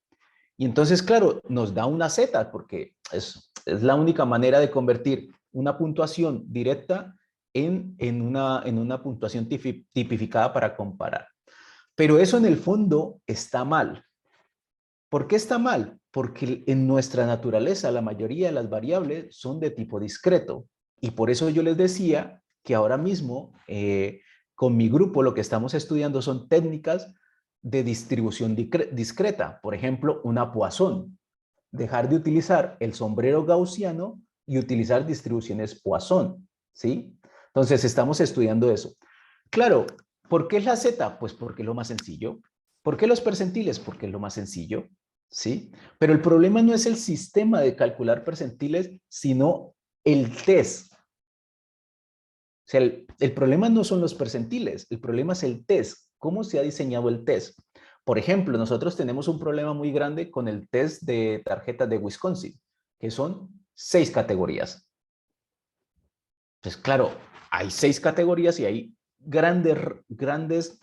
Y entonces, claro, nos da una Z porque es la única manera de convertir una puntuación directa en una puntuación tipificada para comparar. Pero eso en el fondo está mal. ¿Por qué está mal? Porque en nuestra naturaleza la mayoría de las variables son de tipo discreto. Y por eso yo les decía que ahora mismo con mi grupo lo que estamos estudiando son técnicas de distribución discreta. Por ejemplo, una Poisson. Dejar de utilizar el sombrero gaussiano y utilizar distribuciones Poisson. ¿Sí? Entonces estamos estudiando eso. Claro, ¿por qué es la Z? Pues porque es lo más sencillo. ¿Por qué los percentiles? Porque es lo más sencillo. ¿Sí? Pero el problema no es el sistema de calcular percentiles, sino el test. O sea, el problema no son los percentiles, el problema es el test. ¿Cómo se ha diseñado el test? Por ejemplo, nosotros tenemos un problema muy grande con el test de tarjetas de Wisconsin, que son 6 categorías. Pues claro, hay 6 categorías y hay grandes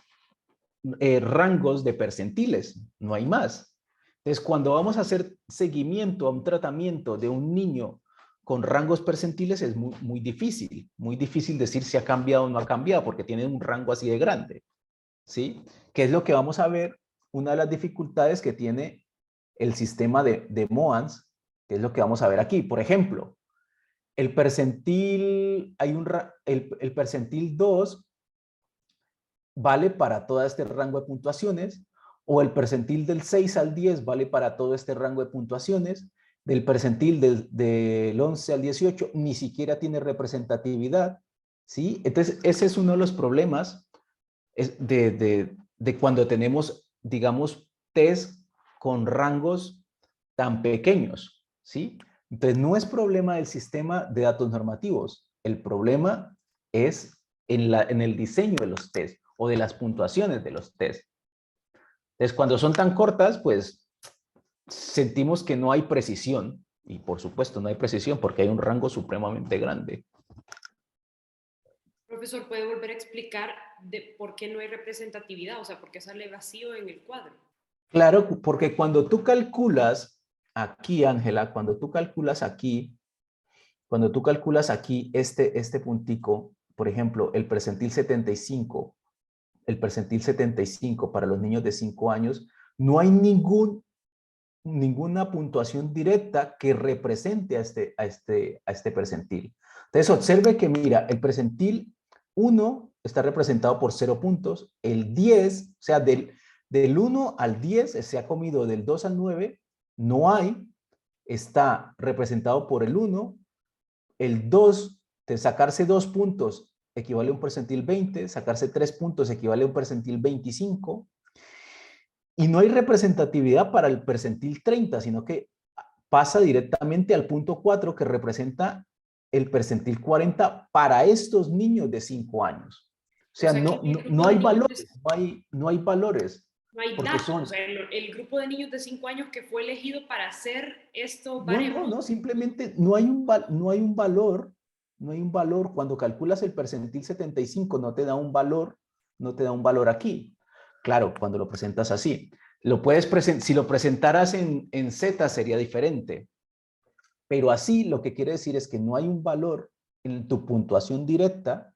rangos de percentiles, no hay más. Entonces, cuando vamos a hacer seguimiento a un tratamiento de un niño con rangos percentiles es muy difícil decir si ha cambiado o no ha cambiado, porque tiene un rango así de grande, ¿sí? ¿Qué es lo que vamos a ver? Una de las dificultades que tiene el sistema de MOANS, que es lo que vamos a ver aquí. Por ejemplo, el percentil, el percentil 2 vale para todo este rango de puntuaciones, o el percentil del 6 al 10 vale para todo este rango de puntuaciones, del percentil del 11 al 18 ni siquiera tiene representatividad, ¿sí? Entonces, ese es uno de los problemas de cuando tenemos, digamos, test con rangos tan pequeños, ¿sí? Entonces, no es problema del sistema de datos normativos, el problema es en el diseño de los test o de las puntuaciones de los test. Entonces, cuando son tan cortas, pues sentimos que no hay precisión. Y por supuesto, no hay precisión porque hay un rango supremamente grande. Profesor, ¿puede volver a explicar de por qué no hay representatividad? O sea, ¿por qué sale vacío en el cuadro? Claro, porque cuando tú calculas aquí, Ángela, cuando tú calculas aquí este puntico, por ejemplo, el percentil 75 para los niños de 5 años, no hay ninguna puntuación directa que represente a este percentil. Entonces, observe que, mira, el percentil 1 está representado por 0 puntos, el 10, o sea, del 1 al 10, se ha comido del 2 al 9, no hay, está representado por el 1, el 2, de sacarse 2 puntos equivale a un percentil 20, sacarse 3 puntos equivale a un percentil 25, y no hay representatividad para el percentil 30, sino que pasa directamente al punto 4 que representa el percentil 40 para estos niños de 5 años. O sea, no hay valores, no hay valores. No hay datos, o sea, el grupo de niños de 5 años que fue elegido para hacer esto baremos. No, simplemente no hay un valor, no hay un valor. Cuando calculas el percentil 75 no te da un valor aquí. Claro, cuando lo presentas así. Si lo presentaras en Z sería diferente. Pero así lo que quiere decir es que no hay un valor en tu puntuación directa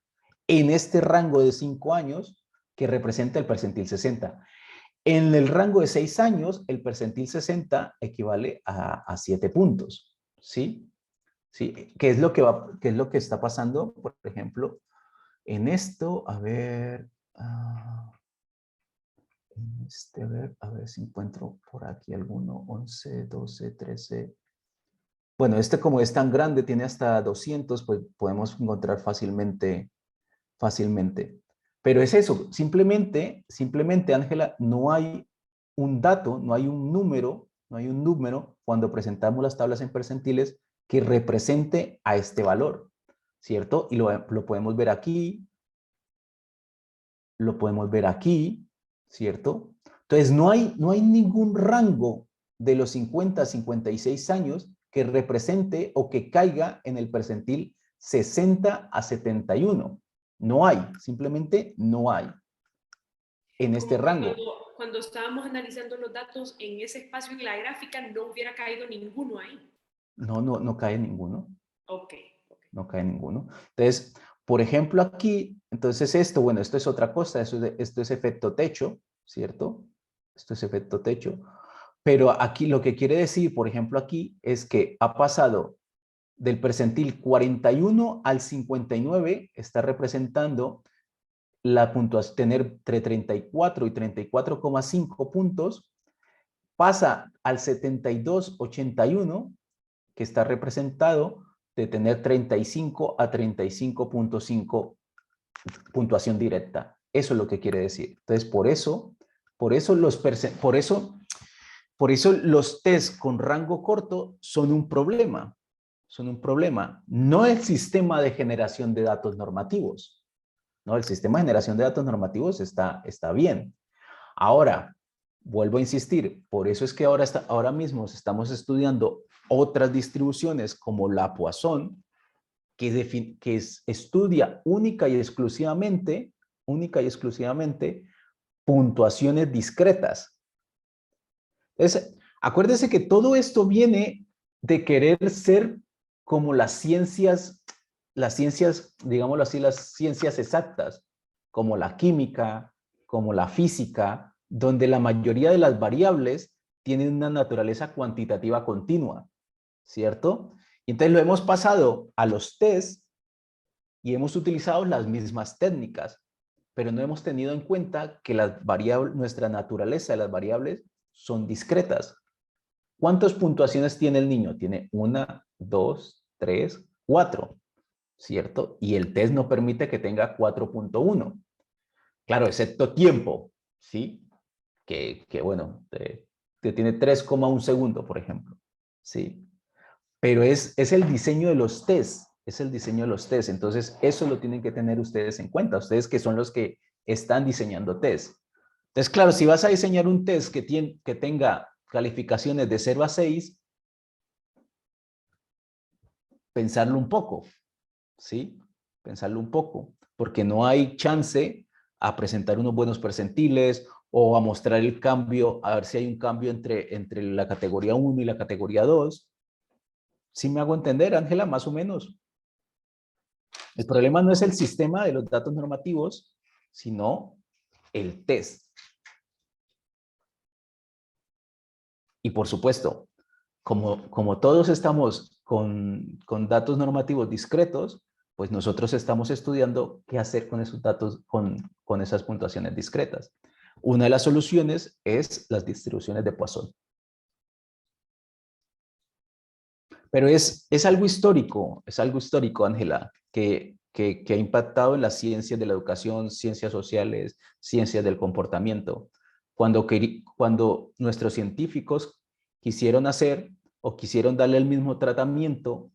en este rango de 5 años que representa el percentil 60. En el rango de 6 años, el percentil 60 equivale a 7 puntos, ¿sí? ¿Sí? ¿Qué es lo que está pasando? Por ejemplo, en esto, a ver, a ver si encuentro por aquí alguno, 11, 12, 13. Bueno, como es tan grande, tiene hasta 200, pues podemos encontrar fácilmente. Pero es eso, simplemente, Ángela, no hay un dato, no hay un número cuando presentamos las tablas en percentiles que represente a este valor, ¿cierto? Y lo podemos ver aquí, ¿cierto? Entonces, no hay ningún rango de los 50 a 56 años que represente o que caiga en el percentil 60 a 71. No hay, simplemente no hay en este rango. Cuando estábamos analizando los datos en ese espacio en la gráfica, no hubiera caído ninguno ahí. No cae ninguno. Ok. No cae ninguno. Entonces, por ejemplo, aquí, entonces esto es otra cosa, esto es efecto techo, ¿cierto? Esto es efecto techo. Pero aquí lo que quiere decir, por ejemplo, aquí es que ha pasado del percentil 41 al 59, está representando la puntuación, tener entre 34 y 34,5 puntos, pasa al 72-81, que está representado de tener 35 a 35,5 puntuación directa. Eso es lo que quiere decir. Entonces, por eso los test con rango corto son un problema. No el sistema de generación de datos normativos. No, el sistema de generación de datos normativos está bien. Ahora, vuelvo a insistir, por eso es que ahora mismo estamos estudiando otras distribuciones como la Poisson, estudia única y exclusivamente puntuaciones discretas. Entonces, acuérdese que todo esto viene de querer ser como las ciencias, digámoslo así, las ciencias exactas, como la química, como la física, donde la mayoría de las variables tienen una naturaleza cuantitativa continua, ¿cierto? Y entonces lo hemos pasado a los test y hemos utilizado las mismas técnicas, pero no hemos tenido en cuenta que las variables, nuestra naturaleza de las variables son discretas. ¿Cuántas puntuaciones tiene el niño? Tiene 1, 2, 3, 4, ¿cierto? Y el test no permite que tenga 4.1. Claro, excepto tiempo, ¿sí? Que bueno, que tiene 3,1 segundo, por ejemplo, ¿sí? Pero es el diseño de los tests, es el diseño de los tests. Entonces, eso lo tienen que tener ustedes en cuenta, ustedes que son los que están diseñando tests. Entonces, claro, si vas a diseñar un test que tenga calificaciones de 0 a 6, pensarlo un poco, ¿sí? Pensarlo un poco, porque no hay chance a presentar unos buenos percentiles o a mostrar el cambio, a ver si hay un cambio entre la categoría 1 y la categoría 2. ¿Sí me hago entender, Ángela? Más o menos. El problema no es el sistema de los datos normativos, sino el test. Y por supuesto, como todos estamos con datos normativos discretos, pues nosotros estamos estudiando qué hacer con esos datos, con esas puntuaciones discretas. Una de las soluciones es las distribuciones de Poisson. Pero es algo histórico, Ángela, que ha impactado en las ciencias de la educación, ciencias sociales, ciencias del comportamiento. Cuando nuestros científicos quisieron hacer o quisieron darle el mismo tratamiento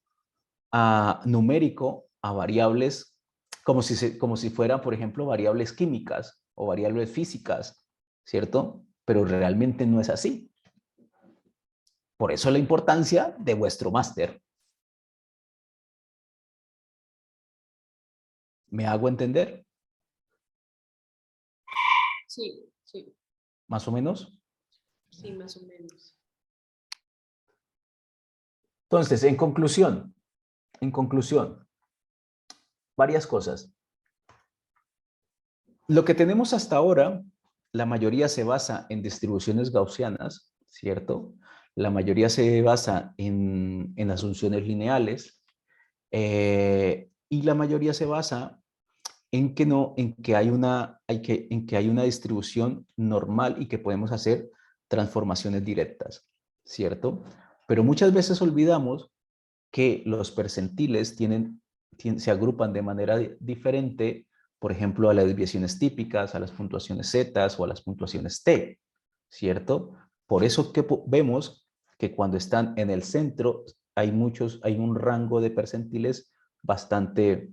numérico a variables como si fueran, por ejemplo, variables químicas o variables físicas, ¿cierto? Pero realmente no es así. Por eso la importancia de vuestro máster. ¿Me hago entender? Sí, sí, ¿Más o menos? sí, más o menos. Entonces, en conclusión, varias cosas. Lo que tenemos hasta ahora, la mayoría se basa en distribuciones gaussianas, ¿cierto? La mayoría se basa en asunciones lineales y la mayoría se basa en que hay una distribución normal y que podemos hacer transformaciones directas, ¿cierto? Pero muchas veces olvidamos que los percentiles se agrupan de manera diferente, por ejemplo, a las desviaciones típicas, a las puntuaciones Z o a las puntuaciones T, ¿cierto? Por eso que vemos que cuando están en el centro hay un rango de percentiles bastante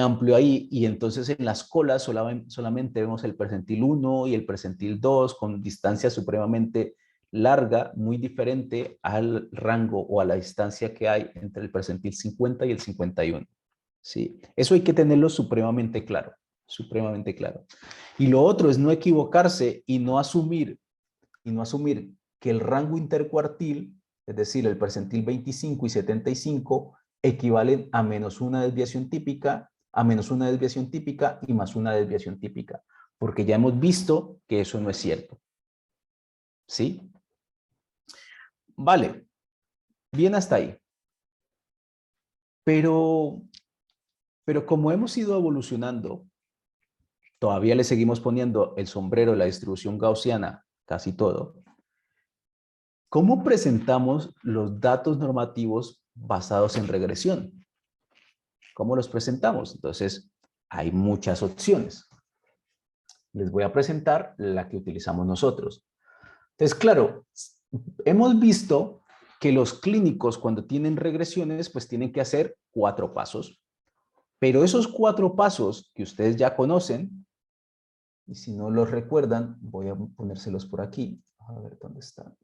amplio ahí, y entonces en las colas solamente vemos el percentil 1 y el percentil 2 con distancia supremamente larga, muy diferente al rango o a la distancia que hay entre el percentil 50 y el 51. ¿Sí? Eso hay que tenerlo supremamente claro, supremamente claro. Y lo otro es no equivocarse y no asumir que el rango intercuartil, es decir, el percentil 25 y 75, equivalen a menos una desviación típica, a menos una desviación típica y más una desviación típica, porque ya hemos visto que eso no es cierto. ¿Sí? Vale, bien hasta ahí. Pero como hemos ido evolucionando, todavía le seguimos poniendo el sombrero de la distribución gaussiana, casi todo. ¿Cómo presentamos los datos normativos basados en regresión? ¿Cómo los presentamos? Entonces, hay muchas opciones. Les voy a presentar la que utilizamos nosotros. Entonces, claro, hemos visto que los clínicos cuando tienen regresiones, pues tienen que hacer 4 pasos. Pero esos 4 pasos que ustedes ya conocen, y si no los recuerdan, voy a ponérselos por aquí. A ver dónde están.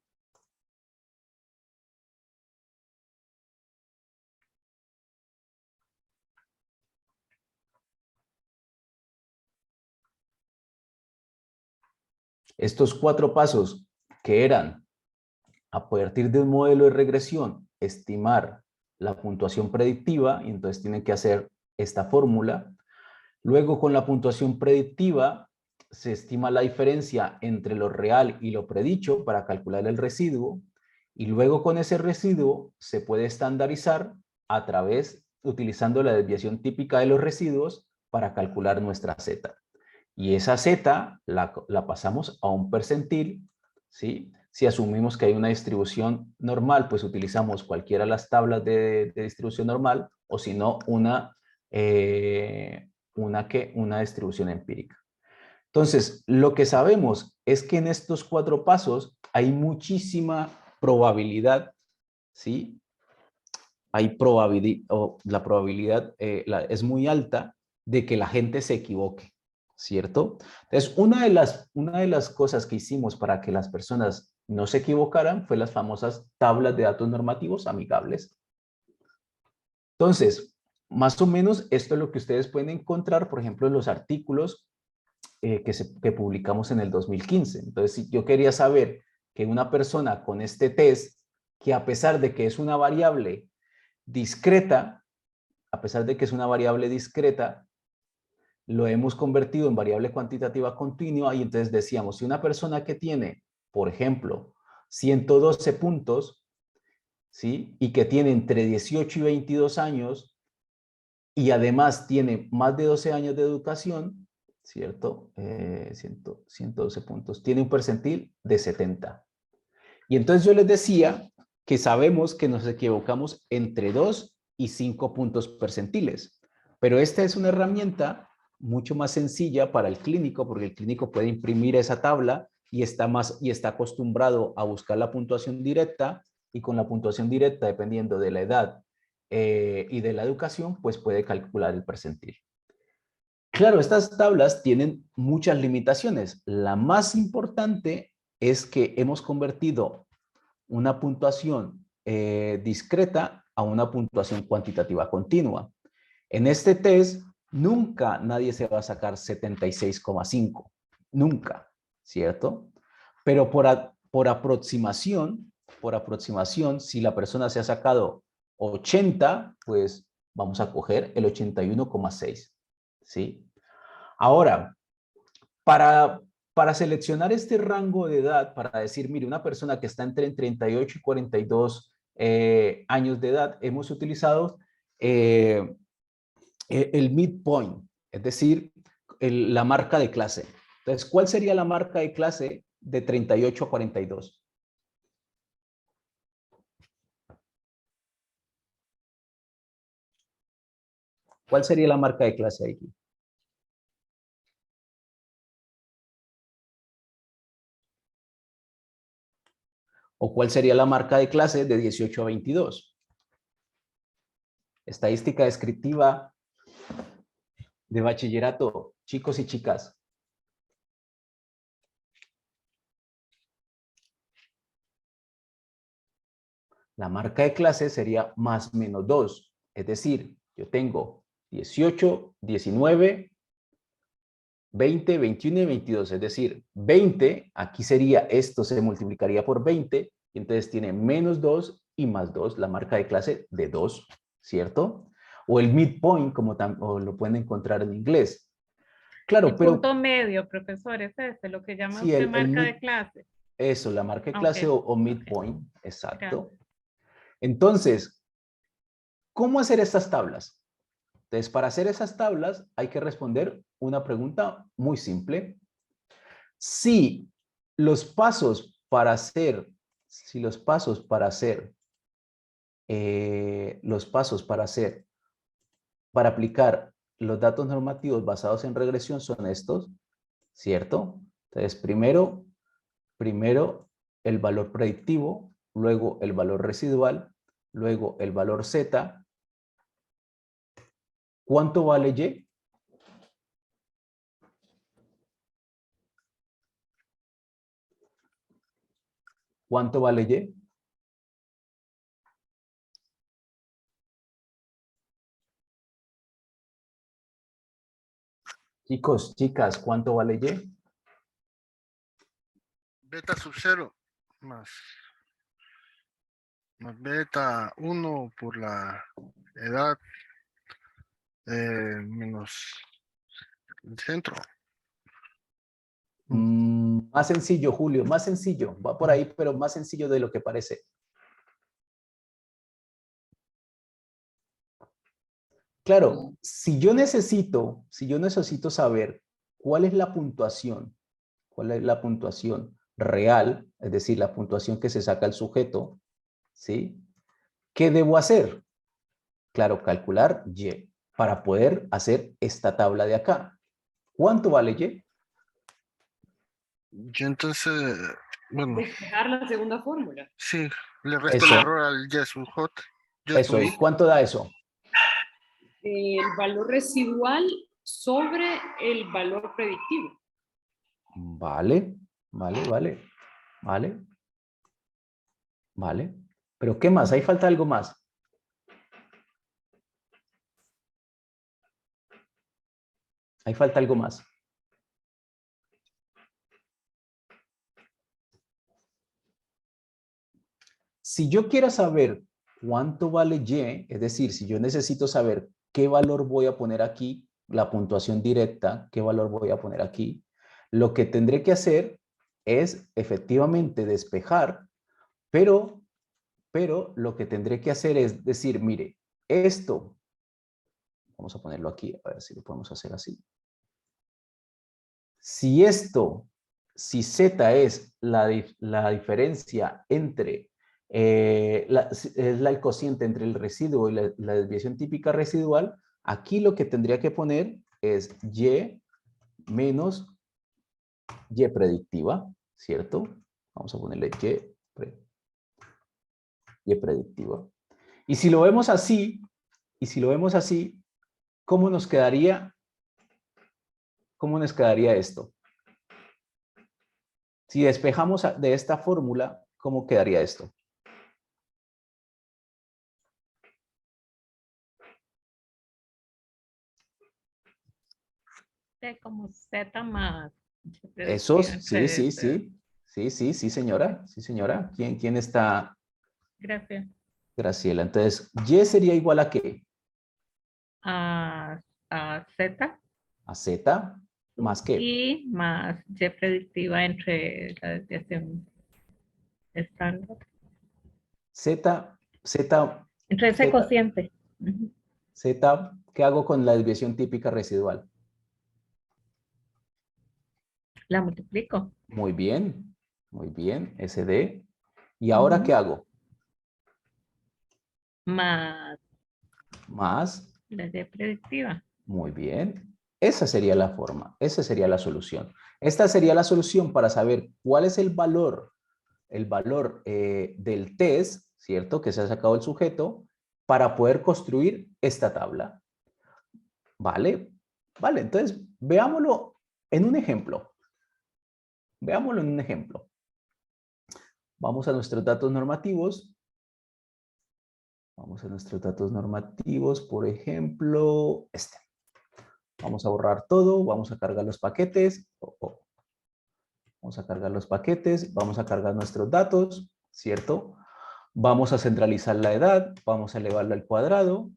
Estos 4 pasos que eran, a partir de un modelo de regresión, estimar la puntuación predictiva, y entonces tienen que hacer esta fórmula. Luego, con la puntuación predictiva, se estima la diferencia entre lo real y lo predicho para calcular el residuo, y luego con ese residuo se puede estandarizar a través, utilizando la desviación típica de los residuos para calcular nuestra Z. Y esa Z la pasamos a un percentil, ¿sí? Si asumimos que hay una distribución normal, pues utilizamos cualquiera de las tablas de distribución normal, o si no, una distribución empírica. Entonces, lo que sabemos es que en estos 4 pasos hay muchísima probabilidad, ¿sí? Hay probabilidad, o la probabilidad es muy alta de que la gente se equivoque, ¿cierto? Entonces, una de las cosas que hicimos para que las personas no se equivocaran fue las famosas tablas de datos normativos amigables. Entonces, más o menos esto es lo que ustedes pueden encontrar, por ejemplo, en los artículos que publicamos en el 2015. Entonces, si yo quería saber que una persona con este test, que a pesar de que es una variable discreta, lo hemos convertido en variable cuantitativa continua, y entonces decíamos, si una persona que tiene, por ejemplo, 112 puntos, ¿sí? Y que tiene entre 18 y 22 años, y además tiene más de 12 años de educación, ¿cierto? 112 puntos. Tiene un percentil de 70. Y entonces yo les decía que sabemos que nos equivocamos entre 2 y 5 puntos percentiles. Pero esta es una herramienta mucho más sencilla para el clínico, porque el clínico puede imprimir esa tabla y está acostumbrado a buscar la puntuación directa, y con la puntuación directa, dependiendo de la edad y de la educación, pues puede calcular el percentil. Claro, estas tablas tienen muchas limitaciones. La más importante es que hemos convertido una puntuación discreta a una puntuación cuantitativa continua. En este test, nunca nadie se va a sacar 76,5. Nunca, ¿cierto? Pero por aproximación, si la persona se ha sacado 80, pues vamos a coger el 81,6, ¿sí? Ahora, para seleccionar este rango de edad, para decir, mire, una persona que está entre 38 y 42 años de edad, hemos utilizado el midpoint, es decir, la marca de clase. Entonces, ¿cuál sería la marca de clase de 38 a 42? ¿Cuál sería la marca de clase aquí? ¿O cuál sería la marca de clase de 18 a 22? Estadística descriptiva de bachillerato, chicos y chicas. La marca de clase sería más menos 2. Es decir, yo tengo 18, 19, 20, 21 y 22. Es decir, 20, aquí sería, esto se multiplicaría por 20, y entonces tiene menos 2 y más 2, la marca de clase de 2, ¿cierto? O el midpoint, como o lo pueden encontrar en inglés. Claro, El pero... punto medio, profesor, es este, lo que llama Sí, usted marca de clase. Eso, la marca de clase Okay. o midpoint, Okay. exacto. Gracias. Entonces, ¿cómo hacer estas tablas? Entonces, para hacer esas tablas hay que responder una pregunta muy simple. Si los pasos para hacer, para aplicar los datos normativos basados en regresión son estos, ¿cierto? Entonces, primero el valor predictivo, luego el valor residual, luego el valor Z. ¿Cuánto vale Y? ¿Cuánto vale Y? Chicos, chicas, ¿cuánto vale Y? beta sub 0 más beta 1 por la edad menos el centro. Más sencillo, Julio, más sencillo. Va por ahí, pero más sencillo de lo que parece. Claro, si yo necesito saber cuál es la puntuación real, es decir, la puntuación que se saca el sujeto, ¿sí? ¿Qué debo hacer? Claro, calcular Y para poder hacer esta tabla de acá. ¿Cuánto vale Y? Y entonces, bueno, Despejar la segunda fórmula. sí, le resto Eso. el error al yes hot. Eso, ¿y cuánto da eso? El valor residual sobre el valor predictivo. Vale, vale, vale, vale, vale. Pero ¿qué más? Ahí falta algo más. Ahí falta algo más. Si yo quiero saber cuánto vale Y, es decir, si yo necesito saber qué valor voy a poner aquí, la puntuación directa, qué valor voy a poner aquí, lo que tendré que hacer es efectivamente despejar, pero lo que tendré que hacer es decir, mire, esto, vamos a ponerlo aquí, a ver si lo podemos hacer así. Si Z es la diferencia entre, es el cociente entre el residuo y la desviación típica residual, aquí lo que tendría que poner es Y menos Y predictiva, ¿cierto? Vamos a ponerle Y predictiva. Y si lo vemos así, ¿cómo nos quedaría esto? Si despejamos de esta fórmula, ¿cómo quedaría esto? Como Z más. Esos, sí, sí, Entre- sí. Sí, señora. Sí, señora. ¿Quién está? Gracias. Graciela. Entonces, Y sería igual a ¿qué? A Z A Z más ¿qué? y más Y predictiva entre la desviación estándar. Z, Entre ese cociente. ¿qué hago con la desviación típica residual? La multiplico. Muy bien, SD. ¿Y ahora qué hago? Más Más, la Y predictiva. muy bien. Esa sería la forma, esa sería la solución. Esta sería la solución para saber cuál es el valor del test, ¿cierto? Que se ha sacado el sujeto para poder construir esta tabla. ¿Vale? Vale, entonces veámoslo en un ejemplo. Veámoslo en un ejemplo. Vamos a nuestros datos normativos. Vamos a nuestros datos normativos, por ejemplo, este. Vamos a borrar todo, vamos a cargar los paquetes. Vamos a cargar los paquetes, vamos a cargar nuestros datos, ¿cierto? Vamos a centralizar la edad, vamos a elevarla al cuadrado,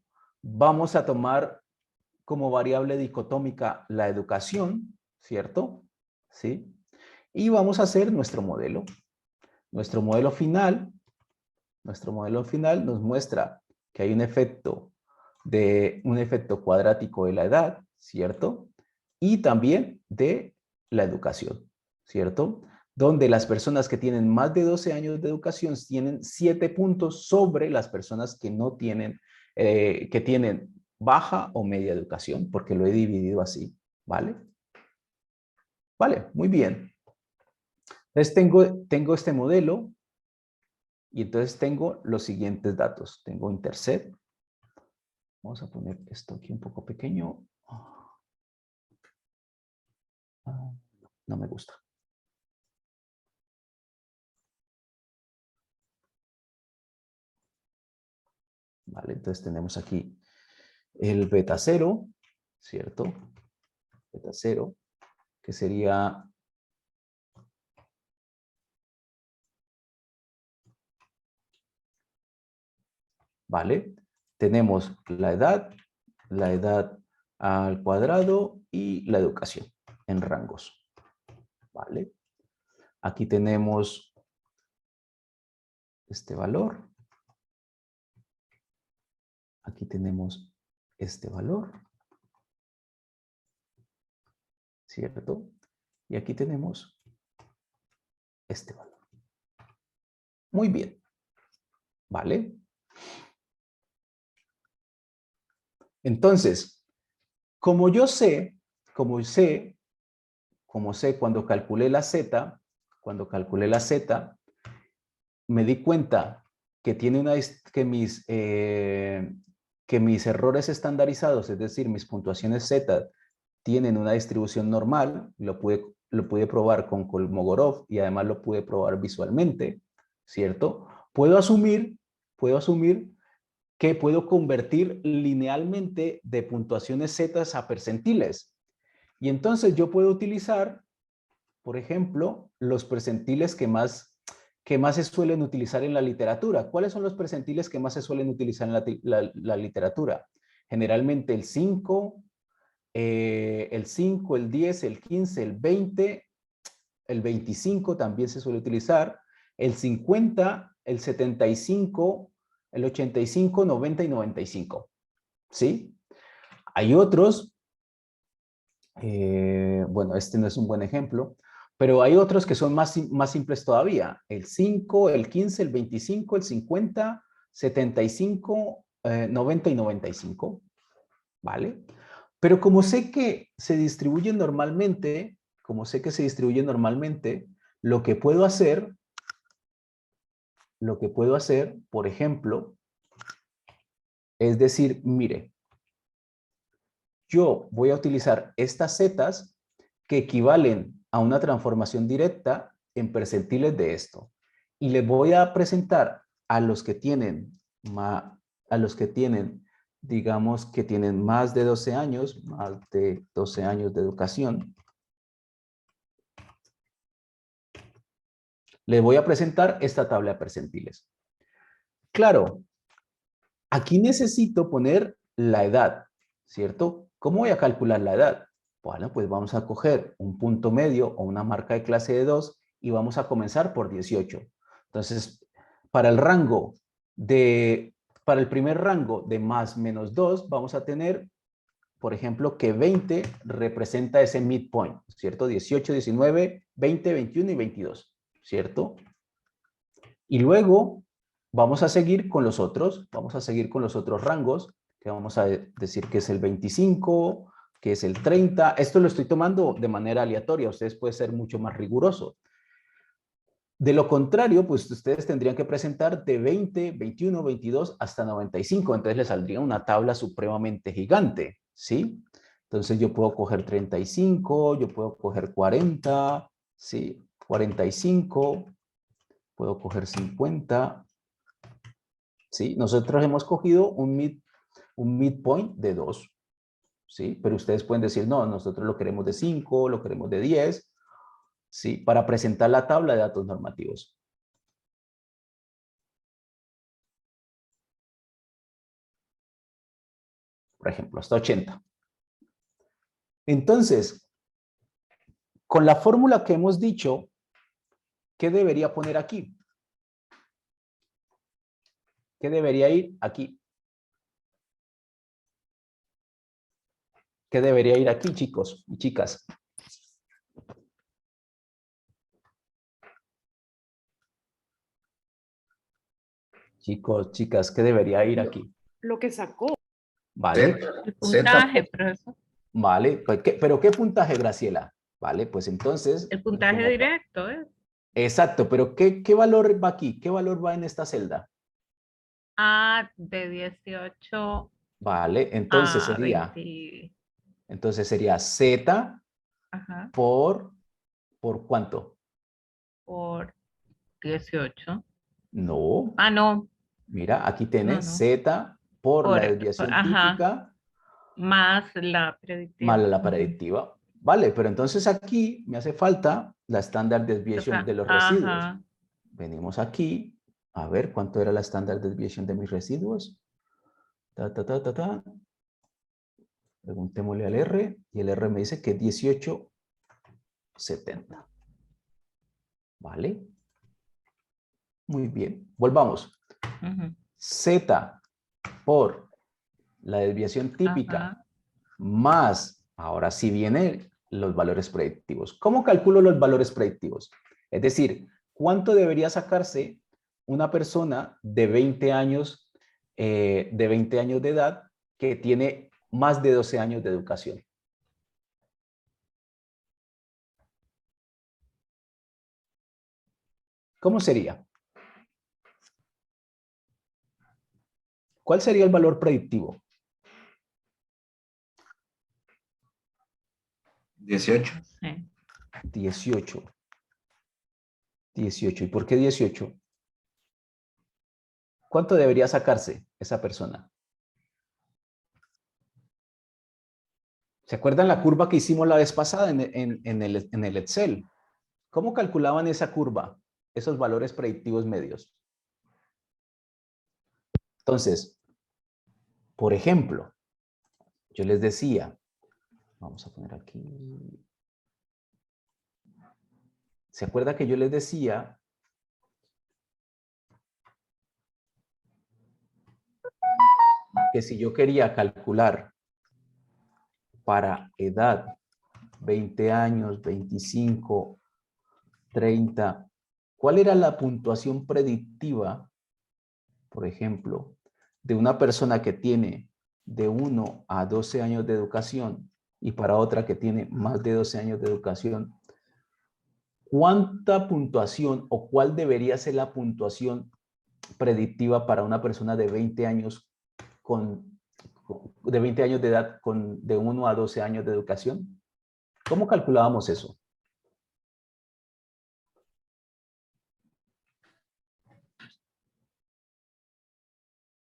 vamos a tomar como variable dicotómica la educación, ¿cierto? ¿Sí? Y vamos a hacer nuestro modelo. Nuestro modelo final nos muestra que hay un efecto cuadrático de la edad, ¿cierto? Y también de la educación, ¿cierto? Donde las personas que tienen más de 12 años de educación tienen 7 puntos sobre las personas que no tienen, que tienen baja o media educación, porque lo he dividido así, ¿vale? Vale, muy bien. Entonces tengo este modelo y entonces tengo los siguientes datos. Tengo intercept. Vamos a poner esto aquí un poco pequeño. No me gusta. Vale, entonces tenemos aquí el beta 0, ¿cierto? Beta 0, que sería ¿vale? Tenemos la edad al cuadrado y la educación en rangos, ¿vale? Aquí tenemos este valor. Aquí tenemos este valor, ¿cierto? Y aquí tenemos este valor. Muy bien, ¿vale? Entonces, como sé cuando calculé la z, me di cuenta que que mis errores estandarizados, es decir, mis puntuaciones z, tienen una distribución normal, lo pude probar con Kolmogorov y además lo pude probar visualmente, ¿cierto? Puedo asumir que puedo convertir linealmente de puntuaciones z a percentiles. Y entonces yo puedo utilizar, por ejemplo, los percentiles que más se suelen utilizar en la literatura. ¿Cuáles son los percentiles que más se suelen utilizar en la literatura? Generalmente el 5, el 10, el 15, el 20, el 25 también se suele utilizar, el 50, el 75, el 85, 90 y 95. ¿Sí? Hay otros, bueno, este no es un buen ejemplo, pero hay otros que son más simples todavía. El 5, el 15, el 25, el 50, 75, 90 y 95. ¿Vale? Pero como sé que se distribuyen normalmente, lo que puedo hacer, por ejemplo, es decir, mire, yo voy a utilizar estas zetas que equivalen a una transformación directa en percentiles de esto. Y les voy a presentar a los que tienen, digamos, que tienen más de 12 años, de educación. Les voy a presentar esta tabla de percentiles. Claro, aquí necesito poner la edad, ¿cierto? ¿Cómo voy a calcular la edad? Bueno, pues vamos a coger un punto medio o una marca de clase de 2 y vamos a comenzar por 18. Entonces, para el primer rango de más menos 2, vamos a tener, por ejemplo, que 20 representa ese midpoint, ¿cierto? 18, 19, 20, 21 y 22, ¿cierto? Y luego vamos a seguir con los otros rangos, que vamos a decir que es el 25, que es el 30. Esto lo estoy tomando de manera aleatoria, ustedes pueden ser mucho más rigurosos. De lo contrario, pues ustedes tendrían que presentar de 20, 21, 22 hasta 95, entonces les saldría una tabla supremamente gigante, ¿sí? Entonces yo puedo coger 35, yo puedo coger 40, ¿sí? 45, puedo coger 50, ¿sí? Nosotros hemos cogido un midpoint de 2, ¿sí? Pero ustedes pueden decir, no, nosotros lo queremos de 5, lo queremos de 10, ¿sí? Para presentar la tabla de datos normativos. Por ejemplo, hasta 80. Entonces, con la fórmula que hemos dicho, ¿qué debería poner aquí? ¿Qué debería ir aquí? ¿Qué debería ir aquí, chicos y chicas? Chicos, chicas, ¿qué debería ir aquí? Lo que sacó. Vale. El puntaje, profesor. Vale. ¿Pero qué puntaje, Graciela? Vale, pues entonces... El puntaje directo, ¿eh? Exacto, pero ¿qué valor va aquí? ¿Qué valor va en esta celda? De 18 Vale, entonces a sería... 20. Entonces sería Z Ajá, ¿por cuánto? por 18. No. No. Mira, aquí tienes No. Z por la desviación Ajá, típica más la predictiva. más la predictiva. Vale, pero entonces aquí me hace falta la standard deviation de los residuos. Ajá. Venimos aquí A ver, ¿cuánto era la estándar desviación de mis residuos? Preguntémosle al R y el R me dice que 1870. ¿Vale? Muy bien. Volvamos. Ujú. Z por la desviación típica Ajá. más, ahora sí vienen los valores predictivos. ¿Cómo calculo los valores predictivos? Es decir, ¿cuánto debería sacarse una persona de 20 años de edad que tiene más de 12 años de educación? ¿Cómo sería? ¿Cuál sería el valor predictivo? 18. Sí. 18. 18. ¿Y por qué 18? ¿Cuánto debería sacarse esa persona? ¿Se acuerdan la curva que hicimos la vez pasada en el Excel? ¿Cómo calculaban esa curva? Esos valores predictivos medios. Entonces, por ejemplo, yo les decía, vamos a poner aquí. ¿Se acuerda que yo les decía que si yo quería calcular para edad 20 años, 25, 30, ¿cuál era la puntuación predictiva, por ejemplo, de una persona que tiene de 1 a 12 años de educación y para otra que tiene más de 12 años de educación? ¿Cuánta puntuación o cuál debería ser la puntuación predictiva para una persona de 20 años de 20 años de edad de 1 a 12 años de educación? ¿Cómo calculábamos eso?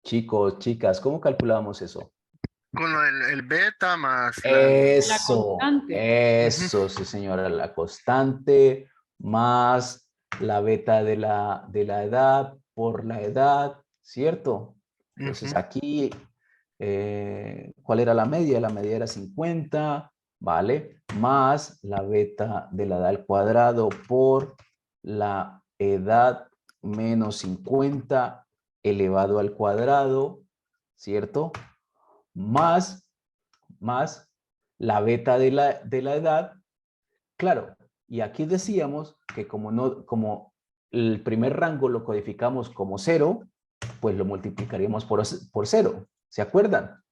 Chicos, chicas, ¿cómo calculábamos eso? Con el beta más La Eso, constante. eso, sí señora, la constante más la beta de la edad por la edad, ¿cierto? Entonces aquí, ¿cuál era la media? La media era 50, ¿vale? Más la beta de la edad al cuadrado por la edad menos 50 elevado al cuadrado, ¿cierto? Más la beta de la edad, claro, y aquí decíamos que como el primer rango lo codificamos como 0, pues lo multiplicaríamos por 0, ¿se acuerdan?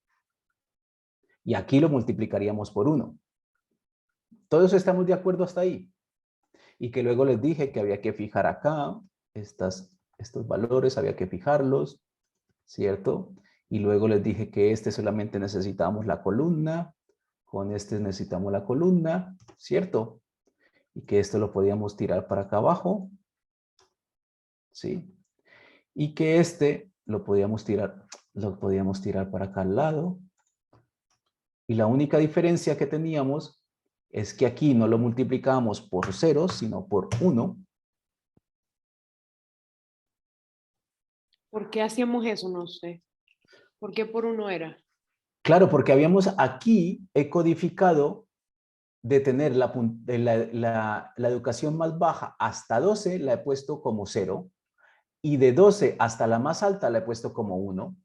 Y aquí lo multiplicaríamos por 1. ¿Todos estamos de acuerdo hasta ahí? Y que luego les dije que había que fijar acá estos valores, había que fijarlos, ¿cierto? Y luego les dije que solamente necesitábamos la columna, con necesitamos la columna, ¿cierto? Y que esto lo podíamos tirar para acá abajo, ¿sí? Y que lo podíamos tirar para acá al lado. Y la única diferencia que teníamos es que aquí no lo multiplicábamos por 0, sino por 1. ¿Por qué hacíamos eso? No sé. ¿Por qué por 1 era? Claro, porque habíamos aquí codificado de tener la educación más baja hasta 12 la he puesto como 0 y de 12 hasta la más alta la he puesto como 1.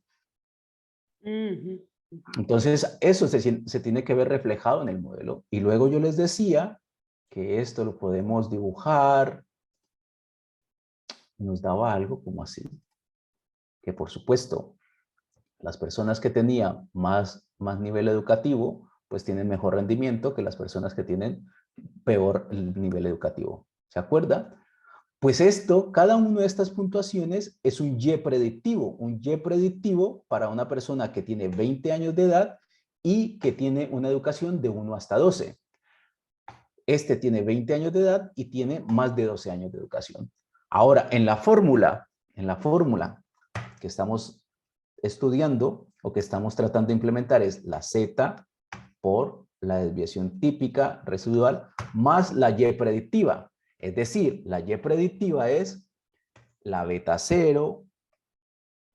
Ujú. Entonces, eso se tiene que ver reflejado en el modelo. Y luego yo les decía que esto lo podemos dibujar. Nos daba algo como así. Que por supuesto, las personas que tenían más nivel educativo, pues tienen mejor rendimiento que las personas que tienen peor nivel educativo. ¿Se acuerda? Pues cada una de estas puntuaciones es un Y predictivo para una persona que tiene 20 años de edad y que tiene una educación de 1 hasta 12. Tiene 20 años de edad y tiene más de 12 años de educación. Ahora, en la fórmula que estamos estudiando o que estamos tratando de implementar es la Z por la desviación típica residual más la Y predictiva. Es decir, la Y predictiva es la beta 0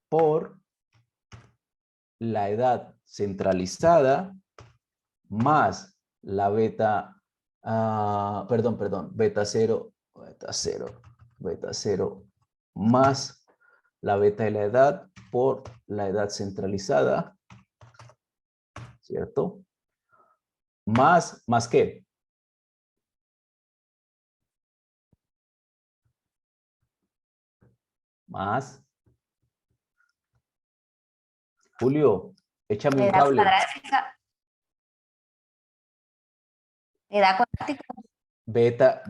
por la edad centralizada más la beta, beta 0 más la beta de la edad por la edad centralizada, ¿cierto? ¿Más qué? Más. Julio, échame un Edad cable. cuadrática. Edad cuadrática. Beta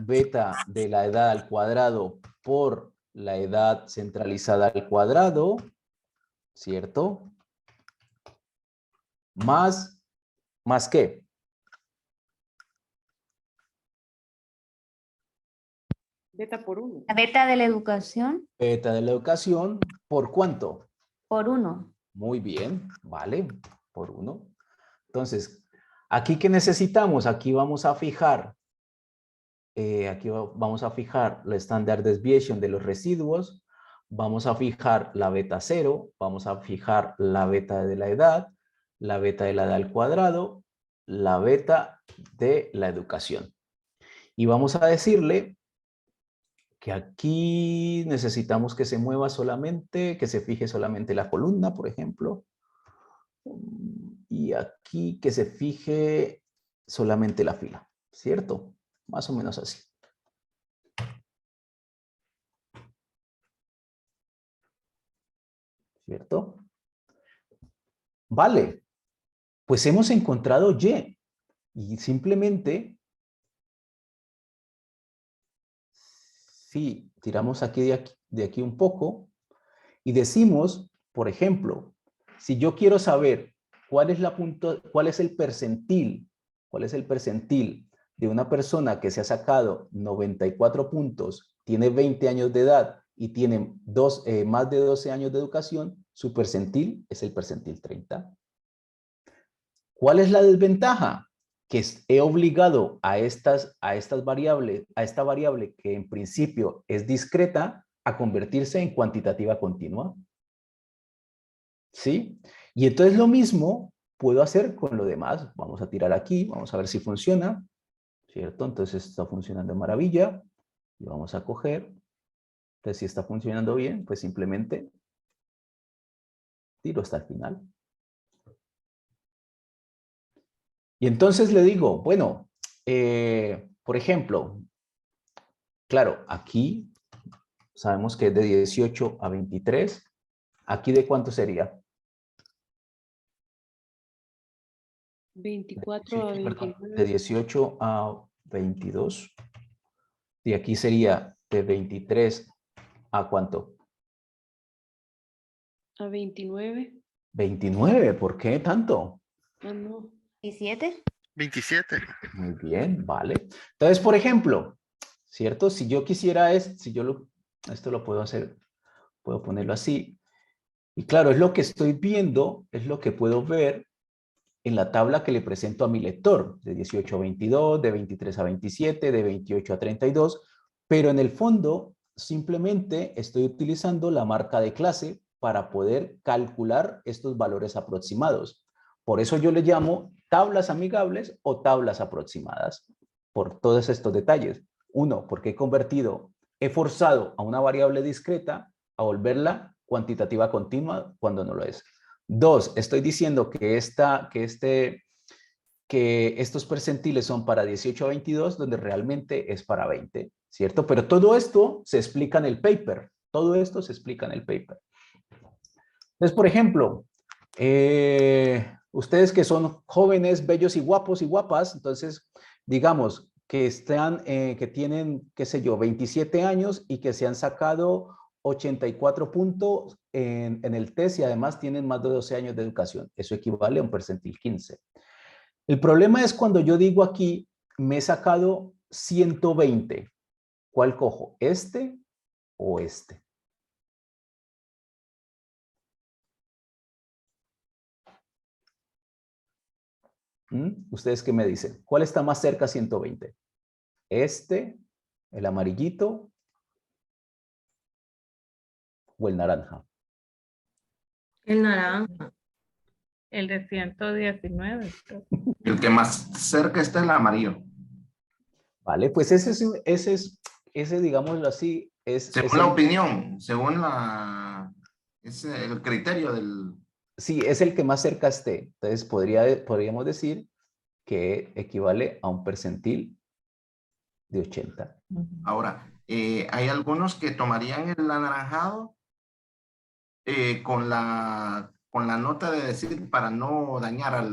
de la edad al cuadrado por la edad centralizada al cuadrado, ¿cierto? ¿Más qué? Beta por 1. La beta de la educación Beta de la educación, ¿por cuánto? por 1. Muy bien, vale, por 1. Entonces, ¿aquí qué necesitamos? Aquí vamos a fijar, vamos a fijar la standard deviation de los residuos, vamos a fijar la beta 0, vamos a fijar la beta de la edad al cuadrado, la beta de la educación. Y vamos a decirle que aquí necesitamos que se mueva solamente, que se fije solamente la columna, por ejemplo. Y aquí que se fije solamente la fila, ¿cierto? Más o menos así. ¿Cierto? Vale, pues hemos encontrado Y. Y simplemente, si tiramos aquí de aquí un poco y decimos, por ejemplo, si yo quiero saber cuál es el percentil de una persona que se ha sacado 94 puntos, tiene 20 años de edad y tiene más de 12 años de educación, su percentil es el percentil 30. ¿Cuál es la desventaja? Que he obligado a esta variable que en principio es discreta a convertirse en cuantitativa continua. ¿Sí? Y entonces lo mismo puedo hacer con lo demás. Vamos a tirar aquí, vamos a ver si funciona, ¿cierto? Entonces está funcionando de maravilla. Y vamos a coger. Entonces si está funcionando bien, pues simplemente tiro hasta el final. Y entonces le digo, bueno, por ejemplo, claro, aquí sabemos que es de 18 a 23. ¿Aquí de cuánto sería? 24 a 29. De 18 a 22. Y aquí sería de 23 a ¿cuánto? A 29. 29, ¿por qué tanto? Ah, no. 17. 27. Muy bien, vale. Entonces, por ejemplo, ¿cierto? Si yo quisiera esto lo puedo hacer, puedo ponerlo así. Y claro, es lo que estoy viendo, es lo que puedo ver en la tabla que le presento a mi lector, de 18 a 22, de 23 a 27, de 28 a 32, pero en el fondo simplemente estoy utilizando la marca de clase para poder calcular estos valores aproximados. Por eso yo le llamo tablas amigables o tablas aproximadas, por todos estos detalles. Uno, porque he forzado a una variable discreta a volverla cuantitativa continua cuando no lo es. Dos, estoy diciendo que estos percentiles son para 18 a 22, donde realmente es para 20, ¿cierto? Pero todo esto se explica en el paper. Todo esto se explica en el paper. Entonces, por ejemplo, ustedes que son jóvenes, bellos y guapos y guapas, entonces, digamos que tienen, qué sé yo, 27 años y que se han sacado 84 puntos en el test y además tienen más de 12 años de educación. Eso equivale a un percentil 15. El problema es cuando yo digo aquí, me he sacado 120. ¿Cuál cojo? ¿Este o este? ¿Ustedes qué me dicen? ¿Cuál está más cerca a 120? ¿Este, el amarillito o el naranja? El naranja. El de 119. El que más cerca está es el amarillo. Vale, pues ese digámoslo así, es Según la opinión, según el criterio del... sí, es el que más cerca esté. Entonces podríamos decir que equivale a un percentil de 80. Ahora, hay algunos que tomarían el anaranjado con la nota de decir para no dañar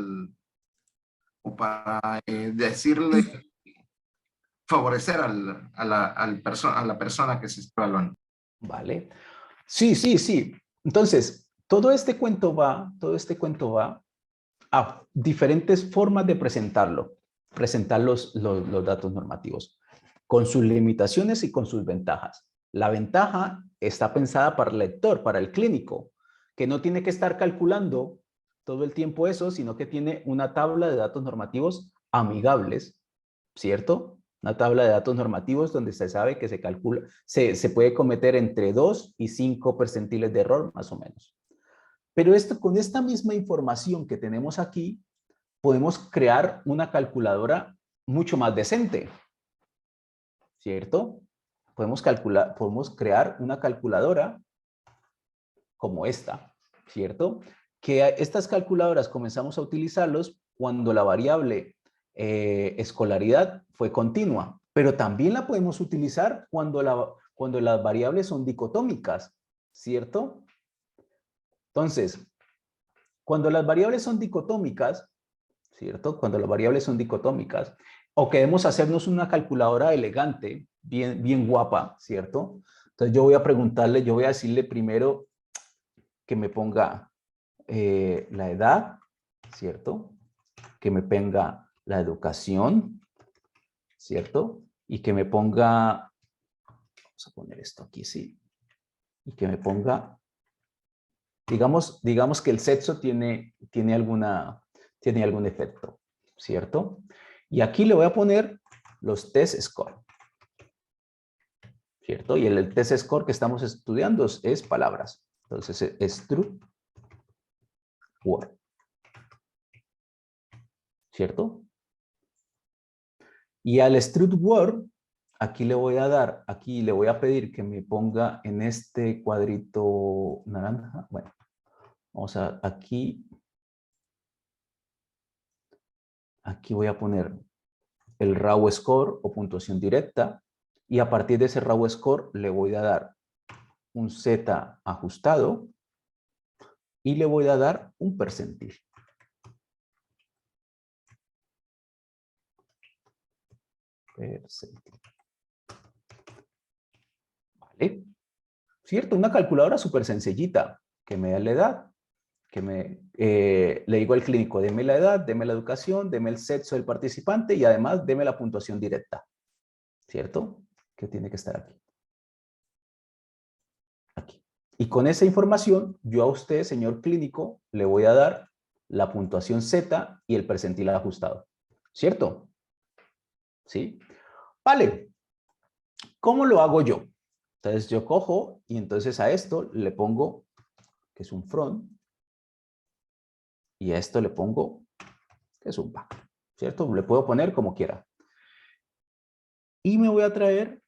o para decirle, favorecer a la persona que se está evaluando. Vale. Sí, sí, sí. Entonces, todo este cuento va a diferentes formas de presentar los datos normativos, con sus limitaciones y con sus ventajas. La ventaja está pensada para el lector, para el clínico, que no tiene que estar calculando todo el tiempo eso, sino que tiene una tabla de datos normativos amigables, ¿cierto? Una tabla de datos normativos donde se sabe que se calcula, se puede cometer entre 2 y 5 percentiles de error, más o menos. Pero con esta misma información que tenemos aquí, podemos crear una calculadora mucho más decente, ¿cierto? Podemos crear una calculadora como esta, ¿cierto? Que estas calculadoras comenzamos a utilizarlos cuando la variable escolaridad fue continua, pero también la podemos utilizar cuando las variables son dicotómicas, ¿cierto? Entonces, cuando las variables son dicotómicas, ¿cierto? Cuando las variables son dicotómicas, o queremos hacernos una calculadora elegante, bien guapa, ¿cierto? Entonces yo voy a decirle primero que me ponga la edad, ¿cierto? Que me ponga la educación, ¿cierto? Y que me ponga, vamos a poner esto aquí, sí, y que me ponga, digamos que el sexo tiene algún efecto, ¿cierto? Y aquí le voy a poner los test score, ¿cierto? Y el test score que estamos estudiando es palabras. Entonces, struct word, ¿cierto? Y al struct word, aquí le voy a pedir que me ponga en este cuadrito naranja. Bueno, vamos a, aquí voy a poner el raw score o puntuación directa, y a partir de ese raw score le voy a dar un Z ajustado y le voy a dar un percentil. ¿Vale? ¿Cierto? Una calculadora súper sencillita, que me da la edad, le digo al clínico, deme la edad, deme la educación, deme el sexo del participante y además deme la puntuación directa, ¿cierto? Que tiene que estar aquí. Aquí. Y con esa información, yo a usted, señor clínico, le voy a dar la puntuación Z y el percentil ajustado, ¿cierto? ¿Sí? Vale. ¿Cómo lo hago yo? Entonces yo cojo y entonces a esto le pongo, que es un front, y a esto le pongo, que es un back, ¿cierto? Le puedo poner como quiera. Y me voy a traer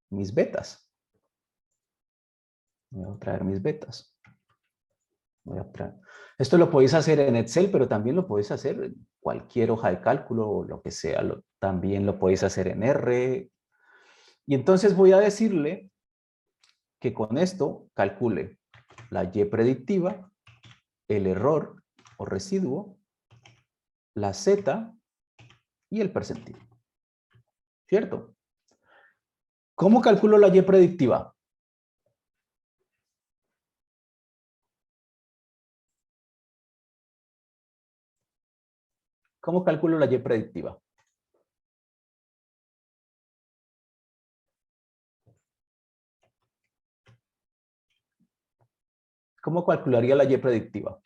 mis betas. Me voy a traer mis betas. Esto lo podéis hacer en Excel, pero también lo podéis hacer en cualquier hoja de cálculo o lo que sea. También lo podéis hacer en R. Y entonces voy a decirle que con esto calcule la Y predictiva, el error o residuo, la Z y el percentil. ¿Cierto? ¿Cómo calculo la Y predictiva? ¿Cómo calculo la Y predictiva? ¿Cómo calcularía la Y predictiva?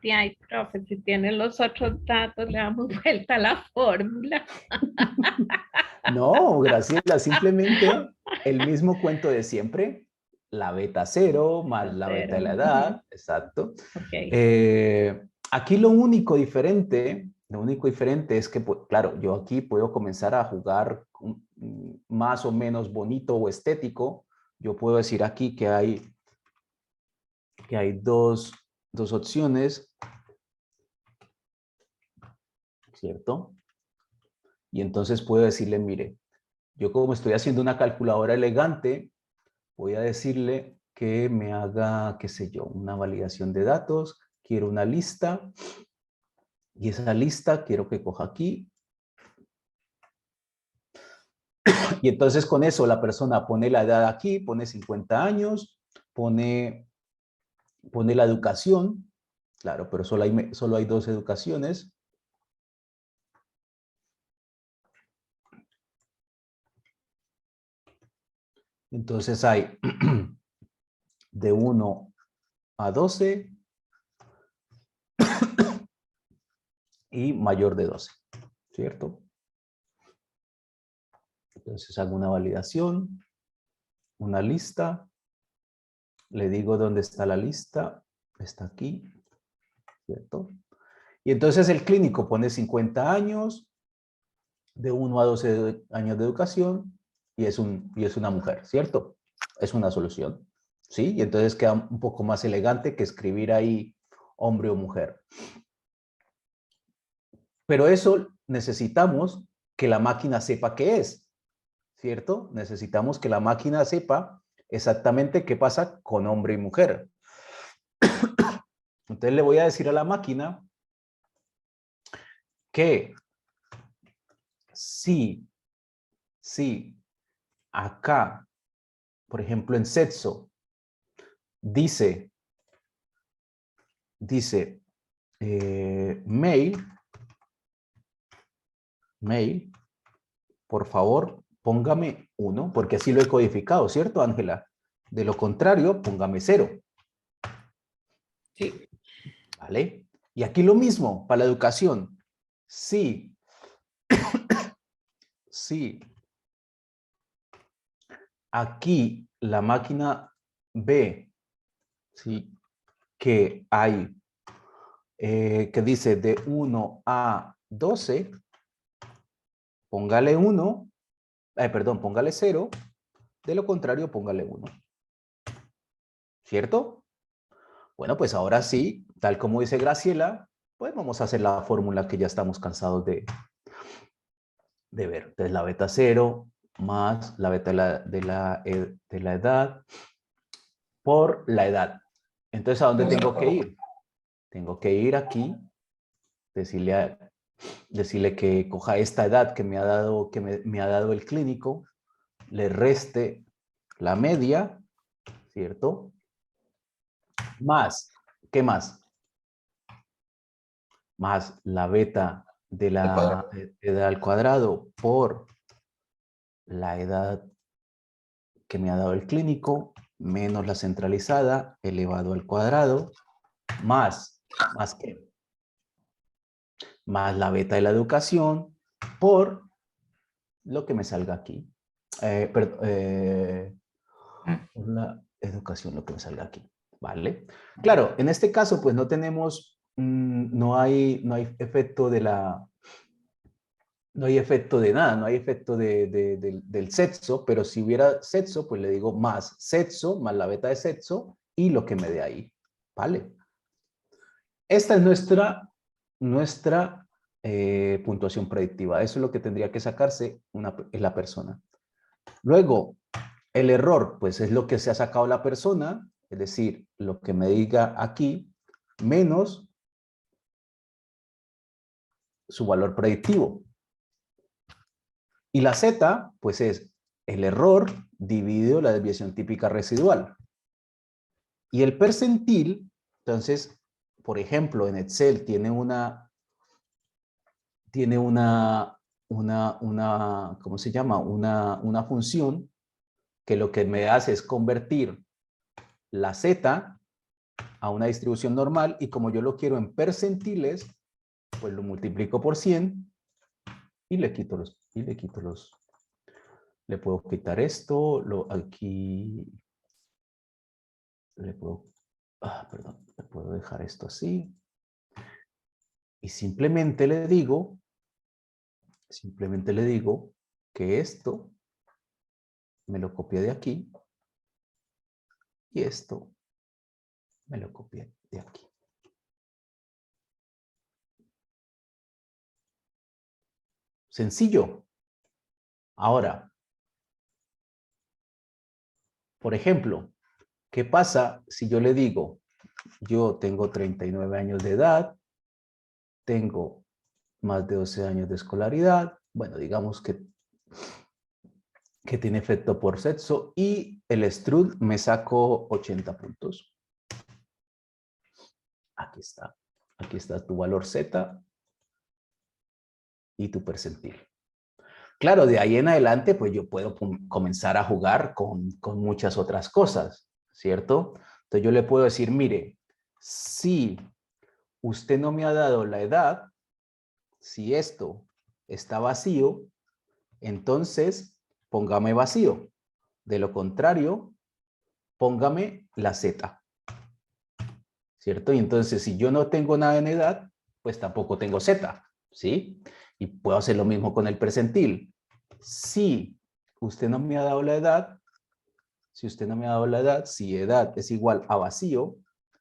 Y ay, profe, si tienen los otros datos, le damos vuelta a la fórmula. No, Graciela, simplemente el mismo cuento de siempre. La beta 0 más la beta de la edad. Exacto. Ok. Aquí lo único diferente es que, pues, claro, yo aquí puedo comenzar a jugar más o menos bonito o estético. Yo puedo decir aquí que hay dos opciones, ¿cierto? Y entonces puedo decirle, mire, yo como estoy haciendo una calculadora elegante, voy a decirle que me haga, qué sé yo, una validación de datos. Quiero una lista. Y esa lista quiero que coja aquí. Y entonces con eso la persona pone la edad aquí, pone 50 años, pone la educación. Claro, pero solo hay 2 educaciones. Entonces hay de 1 a 12 y mayor de 12, ¿cierto? Entonces hago una validación, una lista, le digo dónde está la lista, está aquí, ¿cierto? Y entonces el clínico pone 50 años, de 1 a 12 años de educación, y es una mujer, ¿cierto? Es una solución, ¿sí? Y entonces queda un poco más elegante que escribir ahí hombre o mujer. Pero eso necesitamos que la máquina sepa qué es, ¿cierto? Necesitamos que la máquina sepa exactamente qué pasa con hombre y mujer. Entonces le voy a decir a la máquina que si acá, por ejemplo, en sexo, dice mail, por favor, póngame 1, porque así lo he codificado, ¿cierto, Ángela? De lo contrario, póngame 0. Sí. ¿Vale? Y aquí lo mismo, para la educación. Sí. Sí. Aquí la máquina ve, ¿sí?, que hay, que dice de 1 a 12, póngale 1, perdón, póngale 0, de lo contrario, póngale 1. ¿Cierto? Bueno, pues ahora sí, tal como dice Graciela, pues vamos a hacer la fórmula que ya estamos cansados de ver. Entonces la beta 0 más la beta de la edad por la edad. Entonces, ¿a dónde tengo que ir? Tengo que ir aquí, decirle que coja esta edad que me ha dado el clínico, le reste la media, ¿cierto? Más, ¿qué más? Más la beta de la edad al cuadrado por la edad que me ha dado el clínico, menos la centralizada elevado al cuadrado, más ¿qué? Más la beta de la educación por lo que me salga aquí. Por la educación, lo que me salga aquí. ¿Vale? Claro, en este caso, pues no tenemos, no hay efecto de la... No hay efecto de nada, no hay efecto del sexo, pero si hubiera sexo, pues le digo más sexo, más la beta de sexo y lo que me dé ahí. ¿Vale? Esta es nuestra puntuación predictiva. Eso es lo que tendría que sacarse la persona. Luego, el error, pues es lo que se ha sacado la persona, es decir, lo que me diga aquí, menos su valor predictivo. Y la Z, pues es el error dividido la desviación típica residual. Y el percentil, entonces, por ejemplo, en Excel tiene una ¿cómo se llama? Una función que lo que me hace es convertir la Z a una distribución normal y como yo lo quiero en percentiles, pues lo multiplico por 100 y le quito los, le puedo quitar esto, aquí, le puedo, perdón, le puedo dejar esto así y simplemente le digo que esto me lo copié de aquí y esto me lo copié de aquí. Sencillo. Ahora, por ejemplo, ¿qué pasa si yo le digo, yo tengo 39 años de edad, tengo más de 12 años de escolaridad, bueno, digamos que tiene efecto por sexo y el STRUD me sacó 80 puntos. Aquí está tu valor Z y tu percentil. Claro, de ahí en adelante, pues yo puedo comenzar a jugar con muchas otras cosas, ¿cierto? Entonces yo le puedo decir, mire, si usted no me ha dado la edad, si esto está vacío, entonces póngame vacío. De lo contrario, póngame la Z, ¿cierto? Y entonces si yo no tengo nada en edad, pues tampoco tengo Z, ¿sí? Y puedo hacer lo mismo con el percentil. Si usted no me ha dado la edad, si edad es igual a vacío,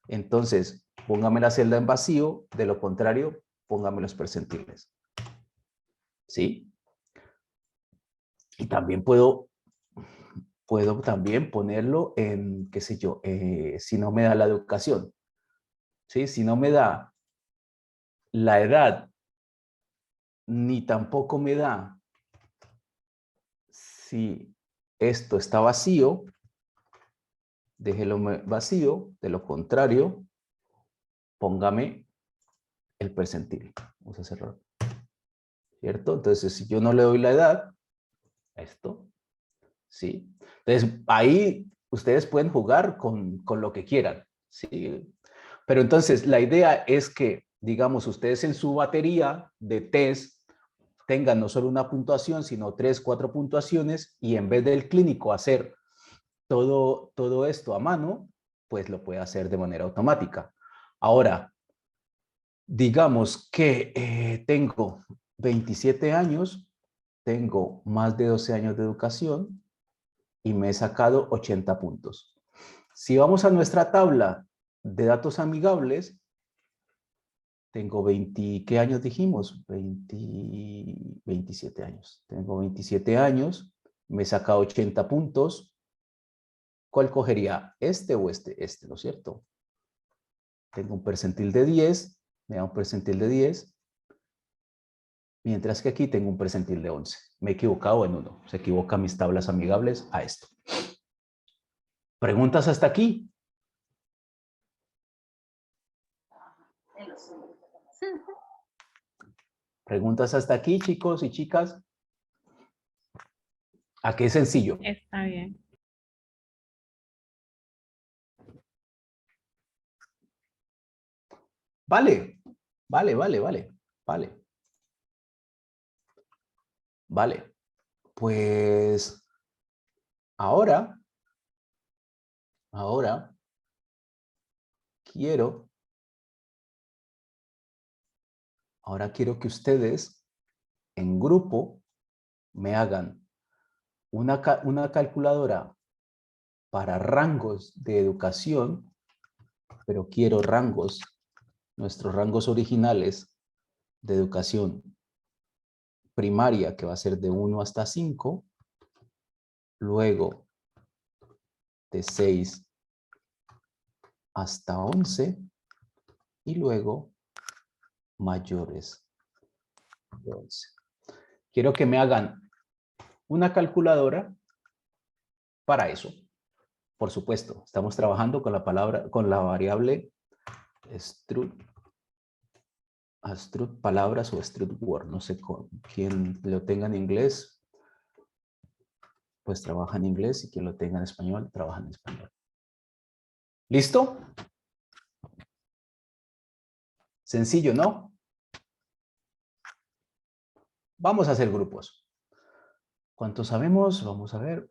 entonces póngame la celda en vacío, de lo contrario, póngame los percentiles. ¿Sí? Y también puedo también ponerlo en, qué sé yo, si no me da la educación. ¿Sí? Si no me da la edad, ni tampoco me da si esto está vacío, déjelo vacío, de lo contrario, póngame el percentil. Vamos a cerrar. ¿Cierto? Entonces, si yo no le doy la edad, esto, ¿sí? Entonces, ahí ustedes pueden jugar con lo que quieran, ¿sí? Pero entonces, la idea es que, digamos, ustedes en su batería de test tengan no solo una puntuación, sino 3, 4 puntuaciones y en vez del clínico hacer todo esto a mano, pues lo puede hacer de manera automática. Ahora, digamos que tengo 27 años, tengo más de 12 años de educación y me he sacado 80 puntos. Si vamos a nuestra tabla de datos amigables, tengo 20, ¿qué años dijimos? 27 años. Tengo 27 años, me he sacado 80 puntos. ¿Cuál cogería? ¿Este o este? Este, ¿no es cierto? Tengo un percentil de 10, me da un percentil de 10, mientras que aquí tengo un percentil de 11. Me he equivocado en uno. Se equivocan mis tablas amigables a esto. ¿Preguntas hasta aquí? ¿Preguntas hasta aquí, chicos y chicas? ¿A qué sencillo? Está bien. Vale, vale. Vale, pues ahora quiero que ustedes en grupo me hagan una calculadora para rangos de educación, pero quiero nuestros rangos originales de educación primaria, que va a ser de 1 hasta 5, luego de 6 hasta 11 y luego mayores de 11. Quiero que me hagan una calculadora para eso. Por supuesto, estamos trabajando con la variable strut palabras o strut word. No sé quién lo tenga en inglés, pues trabaja en inglés y quien lo tenga en español, trabaja en español. ¿Listo? Sencillo, ¿no? Vamos a hacer grupos. ¿Cuántos sabemos? Vamos a ver.